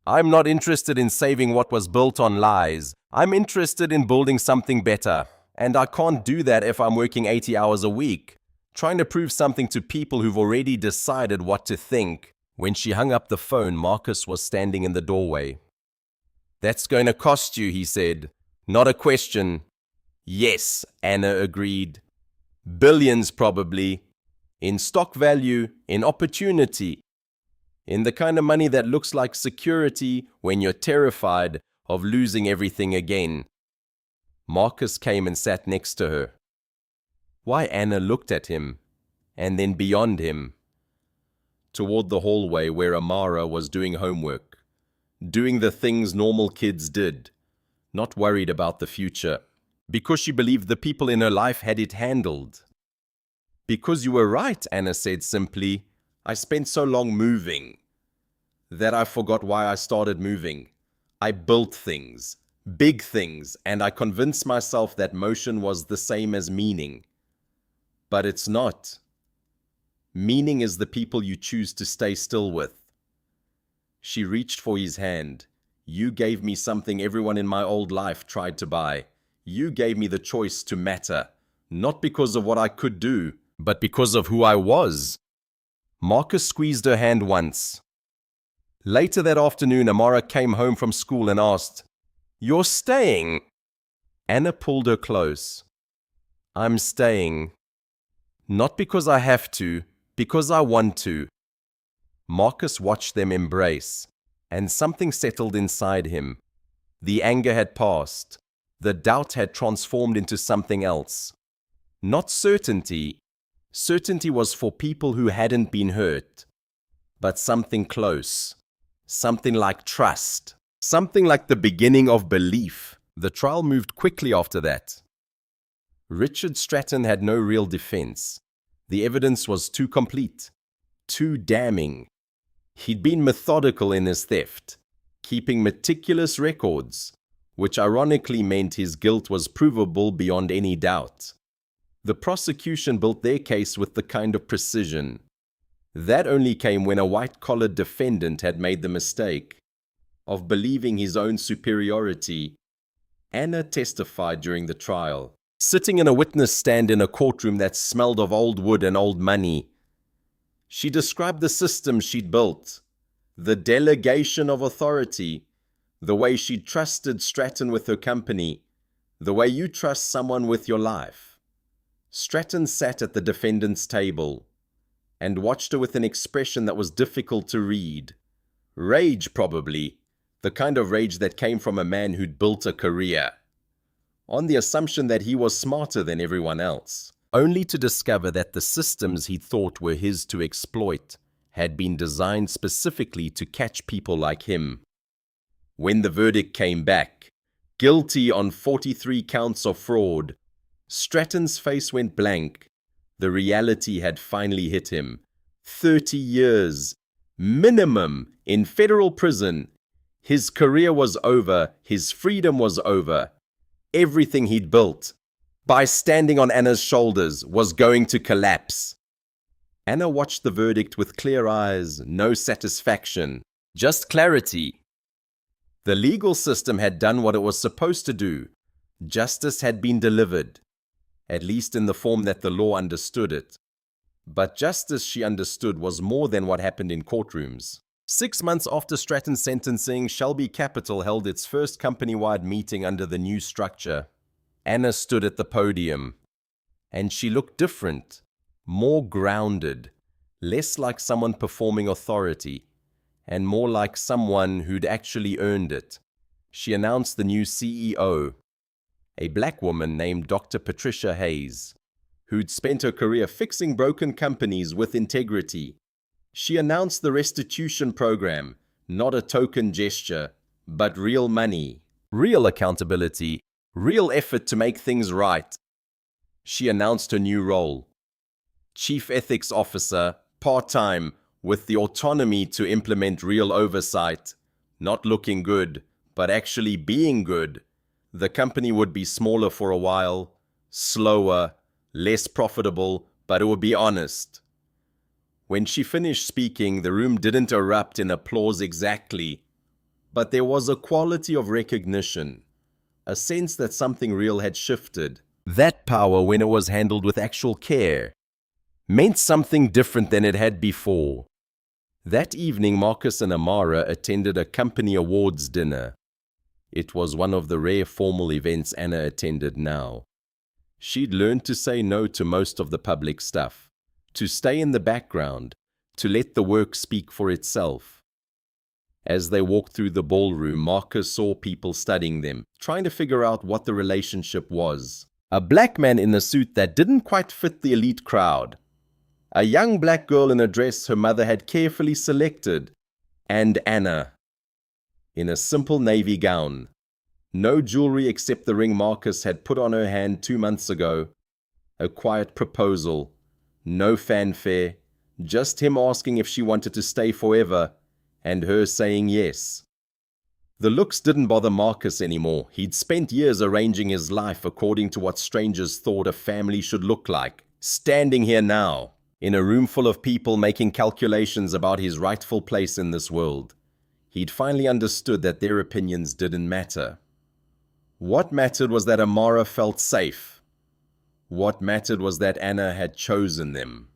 I'm not interested in saving what was built on lies. I'm interested in building something better. And I can't do that if I'm working 80 hours a week, trying to prove something to people who've already decided what to think. When she hung up the phone, Marcus was standing in the doorway. That's going to cost you, he said. Not a question. Yes, Anna agreed. Billions probably. In stock value, in opportunity. In the kind of money that looks like security when you're terrified of losing everything again. Marcus came and sat next to her. Why? Anna looked at him, and then beyond him, toward the hallway where Amara was doing homework, doing the things normal kids did, not worried about the future, because she believed the people in her life had it handled. Because you were right, Anna said simply. I spent so long moving that I forgot why I started moving. I built things, big things, and I convinced myself that motion was the same as meaning. But it's not. Meaning is the people you choose to stay still with. She reached for his hand. You gave me something everyone in my old life tried to buy. You gave me the choice to matter, not because of what I could do, but because of who I was. Marcus squeezed her hand once. Later that afternoon, Amara came home from school and asked, You're staying? Anna pulled her close. I'm staying. Not because I have to, because I want to. Marcus watched them embrace, and something settled inside him. The anger had passed. The doubt had transformed into something else. Not certainty. Certainty was for people who hadn't been hurt. But something close. Something like trust. Something like the beginning of belief. The trial moved quickly after that. Richard Stratton had no real defense. The evidence was too complete, too damning. He'd been methodical in his theft, keeping meticulous records, which ironically meant his guilt was provable beyond any doubt. The prosecution built their case with the kind of precision that only came when a white-collar defendant had made the mistake of believing his own superiority. Anna testified during the trial, sitting in a witness stand in a courtroom that smelled of old wood and old money. She described the system she'd built, the delegation of authority, the way she trusted Stratton with her company, the way you trust someone with your life. Stratton sat at the defendant's table and watched her with an expression that was difficult to read. Rage, probably, the kind of rage that came from a man who'd built a career, on the assumption that he was smarter than everyone else, only to discover that the systems he thought were his to exploit had been designed specifically to catch people like him. When the verdict came back, guilty on 43 counts of fraud, Stratton's face went blank. The reality had finally hit him. 30 years, minimum, in federal prison. His career was over. His freedom was over. Everything he'd built, by standing on Anna's shoulders, was going to collapse. Anna watched the verdict with clear eyes, no satisfaction, just clarity. The legal system had done what it was supposed to do. Justice had been delivered, at least in the form that the law understood it. But justice, she understood, was more than what happened in courtrooms. 6 months after Stratton's sentencing, Shelby Capital held its first company-wide meeting under the new structure. Anna stood at the podium, and she looked different, more grounded, less like someone performing authority, and more like someone who'd actually earned it. She announced the new CEO, a black woman named Dr. Patricia Hayes, who'd spent her career fixing broken companies with integrity. She announced the restitution program, not a token gesture, but real money, real accountability, real effort to make things right. She announced her new role, Chief Ethics Officer, part-time, with the autonomy to implement real oversight, not looking good, but actually being good. The company would be smaller for a while, slower, less profitable, but it would be honest. When she finished speaking, the room didn't erupt in applause exactly, but there was a quality of recognition, a sense that something real had shifted. That power, when it was handled with actual care, meant something different than it had before. That evening, Marcus and Amara attended a company awards dinner. It was one of the rare formal events Anna attended now. She'd learned to say no to most of the public stuff, to stay in the background, to let the work speak for itself. As they walked through the ballroom, Marcus saw people studying them, trying to figure out what the relationship was. A black man in a suit that didn't quite fit the elite crowd. A young black girl in a dress her mother had carefully selected. And Anna, in a simple navy gown. No jewelry except the ring Marcus had put on her hand 2 months ago. A quiet proposal. No fanfare. Just him asking if she wanted to stay forever, and her saying yes. The looks didn't bother Marcus anymore. He'd spent years arranging his life according to what strangers thought a family should look like. Standing here now, in a room full of people making calculations about his rightful place in this world, he'd finally understood that their opinions didn't matter. What mattered was that Amara felt safe. What mattered was that Anna had chosen them.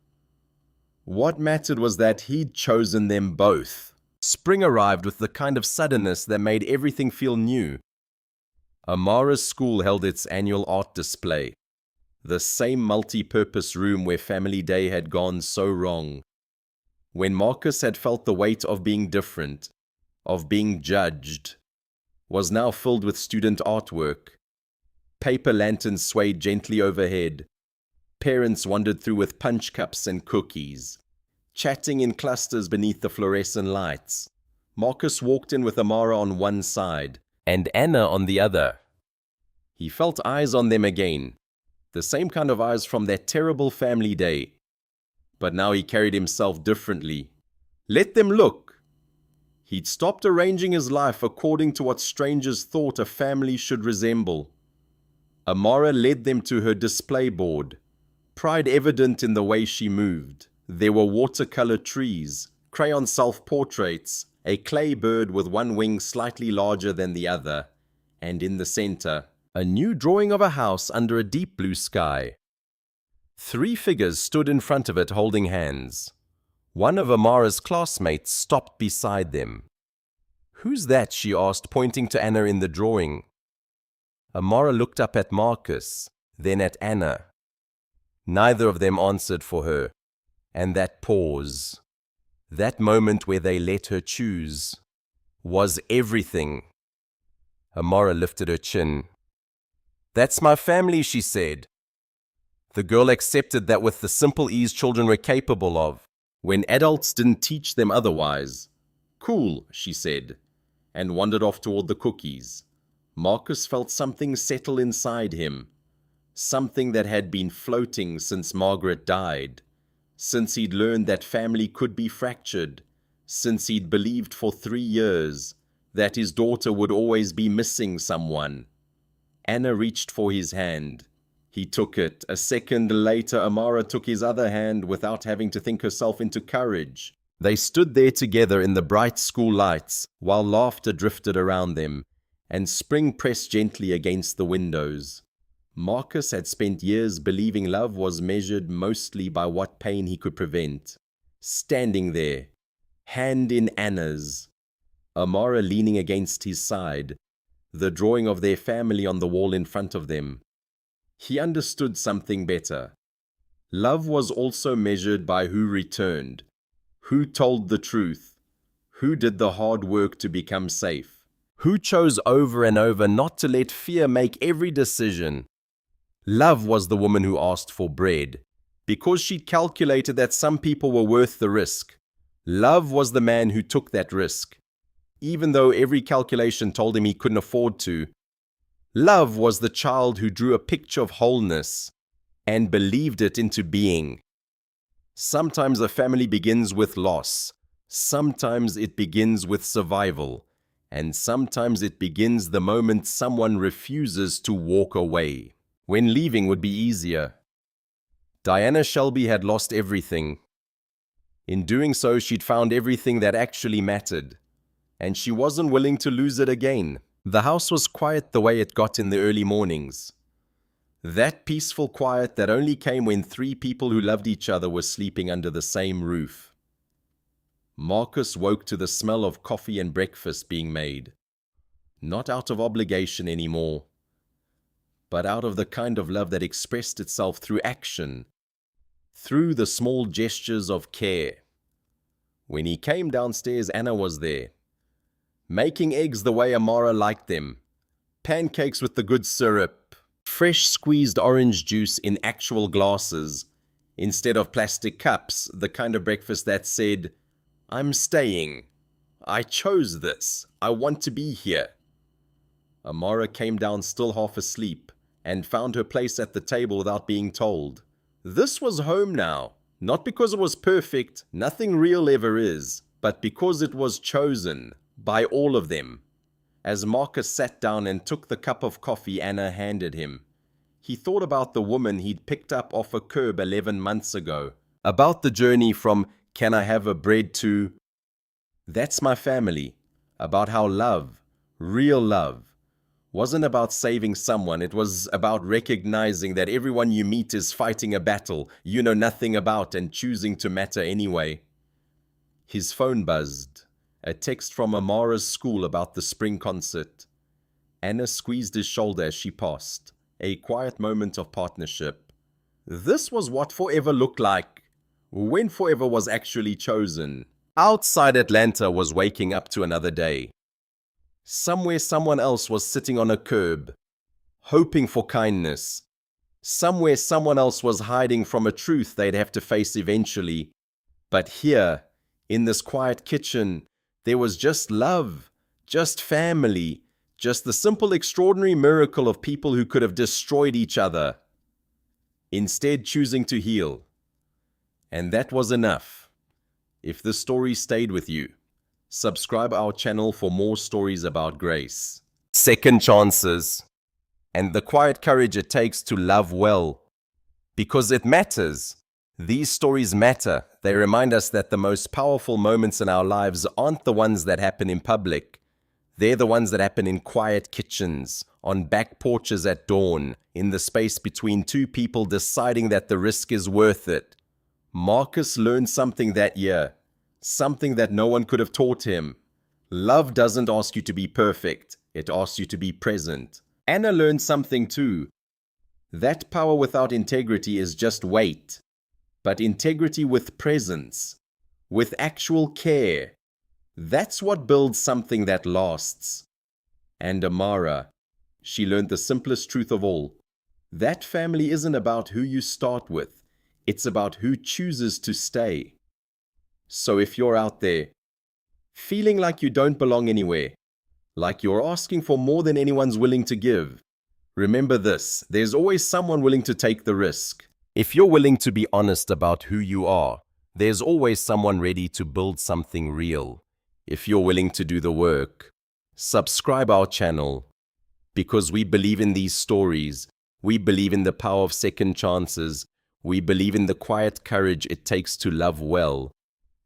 What mattered was that he'd chosen them both. Spring arrived with the kind of suddenness that made everything feel new. Amara's school held its annual art display, the same multi-purpose room where Family Day had gone so wrong. When Marcus had felt the weight of being different, of being judged, was now filled with student artwork. Paper lanterns swayed gently overhead. Parents wandered through with punch cups and cookies, chatting in clusters beneath the fluorescent lights. Marcus walked in with Amara on one side and Anna on the other. He felt eyes on them again, the same kind of eyes from that terrible family day. But now he carried himself differently. Let them look. He'd stopped arranging his life according to what strangers thought a family should resemble. Amara led them to her display board, pride evident in the way she moved. There were watercolor trees, crayon self-portraits, a clay bird with one wing slightly larger than the other, and in the center, a new drawing of a house under a deep blue sky. 3 figures stood in front of it holding hands. One of Amara's classmates stopped beside them. "Who's that?" she asked, pointing to Anna in the drawing. Amara looked up at Marcus, then at Anna. Neither of them answered for her, and that pause, that moment where they let her choose, was everything. Amara lifted her chin. "That's my family," she said. The girl accepted that with the simple ease children were capable of, when adults didn't teach them otherwise. "Cool," she said, and wandered off toward the cookies. Marcus felt something settle inside him, something that had been floating since Margaret died, since he'd learned that family could be fractured, since he'd believed for 3 years that his daughter would always be missing someone. Anna reached for his hand. He took it. A second later, Amara took his other hand without having to think herself into courage. They stood there together in the bright school lights, while laughter drifted around them, and spring pressed gently against the windows. Marcus had spent years believing love was measured mostly by what pain he could prevent. Standing there, hand in Anna's, Amara leaning against his side, the drawing of their family on the wall in front of them. He understood something better. Love was also measured by who returned, who told the truth, who did the hard work to become safe, who chose over and over not to let fear make every decision. Love was the woman who asked for bread, because she'd calculated that some people were worth the risk. Love was the man who took that risk, even though every calculation told him he couldn't afford to. Love was the child who drew a picture of wholeness and believed it into being. Sometimes a family begins with loss, sometimes it begins with survival, and sometimes it begins the moment someone refuses to walk away, when leaving would be easier. Diana Shelby had lost everything. In doing so, she'd found everything that actually mattered, and she wasn't willing to lose it again. The house was quiet the way it got in the early mornings. That peaceful quiet that only came when 3 people who loved each other were sleeping under the same roof. Marcus woke to the smell of coffee and breakfast being made. Not out of obligation anymore, but out of the kind of love that expressed itself through action, through the small gestures of care. When he came downstairs, Anna was there, making eggs the way Amara liked them, pancakes with the good syrup, fresh squeezed orange juice in actual glasses, instead of plastic cups, the kind of breakfast that said, "I'm staying. I chose this. I want to be here." Amara came down still half asleep and found her place at the table without being told. This was home now, not because it was perfect, nothing real ever is, but because it was chosen by all of them. As Marcus sat down and took the cup of coffee Anna handed him, he thought about the woman he'd picked up off a curb 11 months ago, about the journey from "can I have a bread" to "that's my family," about how love, real love, wasn't about saving someone. It was about recognizing that everyone you meet is fighting a battle you know nothing about and choosing to matter anyway. His phone buzzed. A text from Amara's school about the spring concert. Anna squeezed his shoulder as she passed, a quiet moment of partnership. This was what forever looked like, when forever was actually chosen. Outside Atlanta was waking up to another day. Somewhere someone else was sitting on a curb, hoping for kindness. Somewhere someone else was hiding from a truth they'd have to face eventually. But here, in this quiet kitchen, there was just love, just family, Just the simple, extraordinary miracle of people who could have destroyed each other, instead choosing to heal. And that was enough. If this story stayed with you, subscribe our channel for more stories about grace, second chances, and the quiet courage it takes to love well. Because it matters. These stories matter. They remind us that the most powerful moments in our lives aren't the ones that happen in public. They're the ones that happen in quiet kitchens, on back porches at dawn, in the space between two people deciding that the risk is worth it. Marcus learned something that year, something that no one could have taught him. Love doesn't ask you to be perfect, it asks you to be present. Anna learned something too. That power without integrity is just weight. But integrity with presence, with actual care, that's what builds something that lasts. And Amara, she learned the simplest truth of all. That family isn't about who you start with. It's about who chooses to stay. So if you're out there, feeling like you don't belong anywhere, like you're asking for more than anyone's willing to give, remember this, there's always someone willing to take the risk. If you're willing to be honest about who you are, there's always someone ready to build something real. If you're willing to do the work, subscribe our channel. Because we believe in these stories, we believe in the power of second chances, we believe in the quiet courage it takes to love well,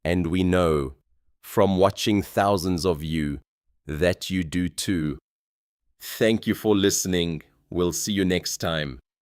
and we know, from watching thousands of you, that you do too. Thank you for listening. We'll see you next time.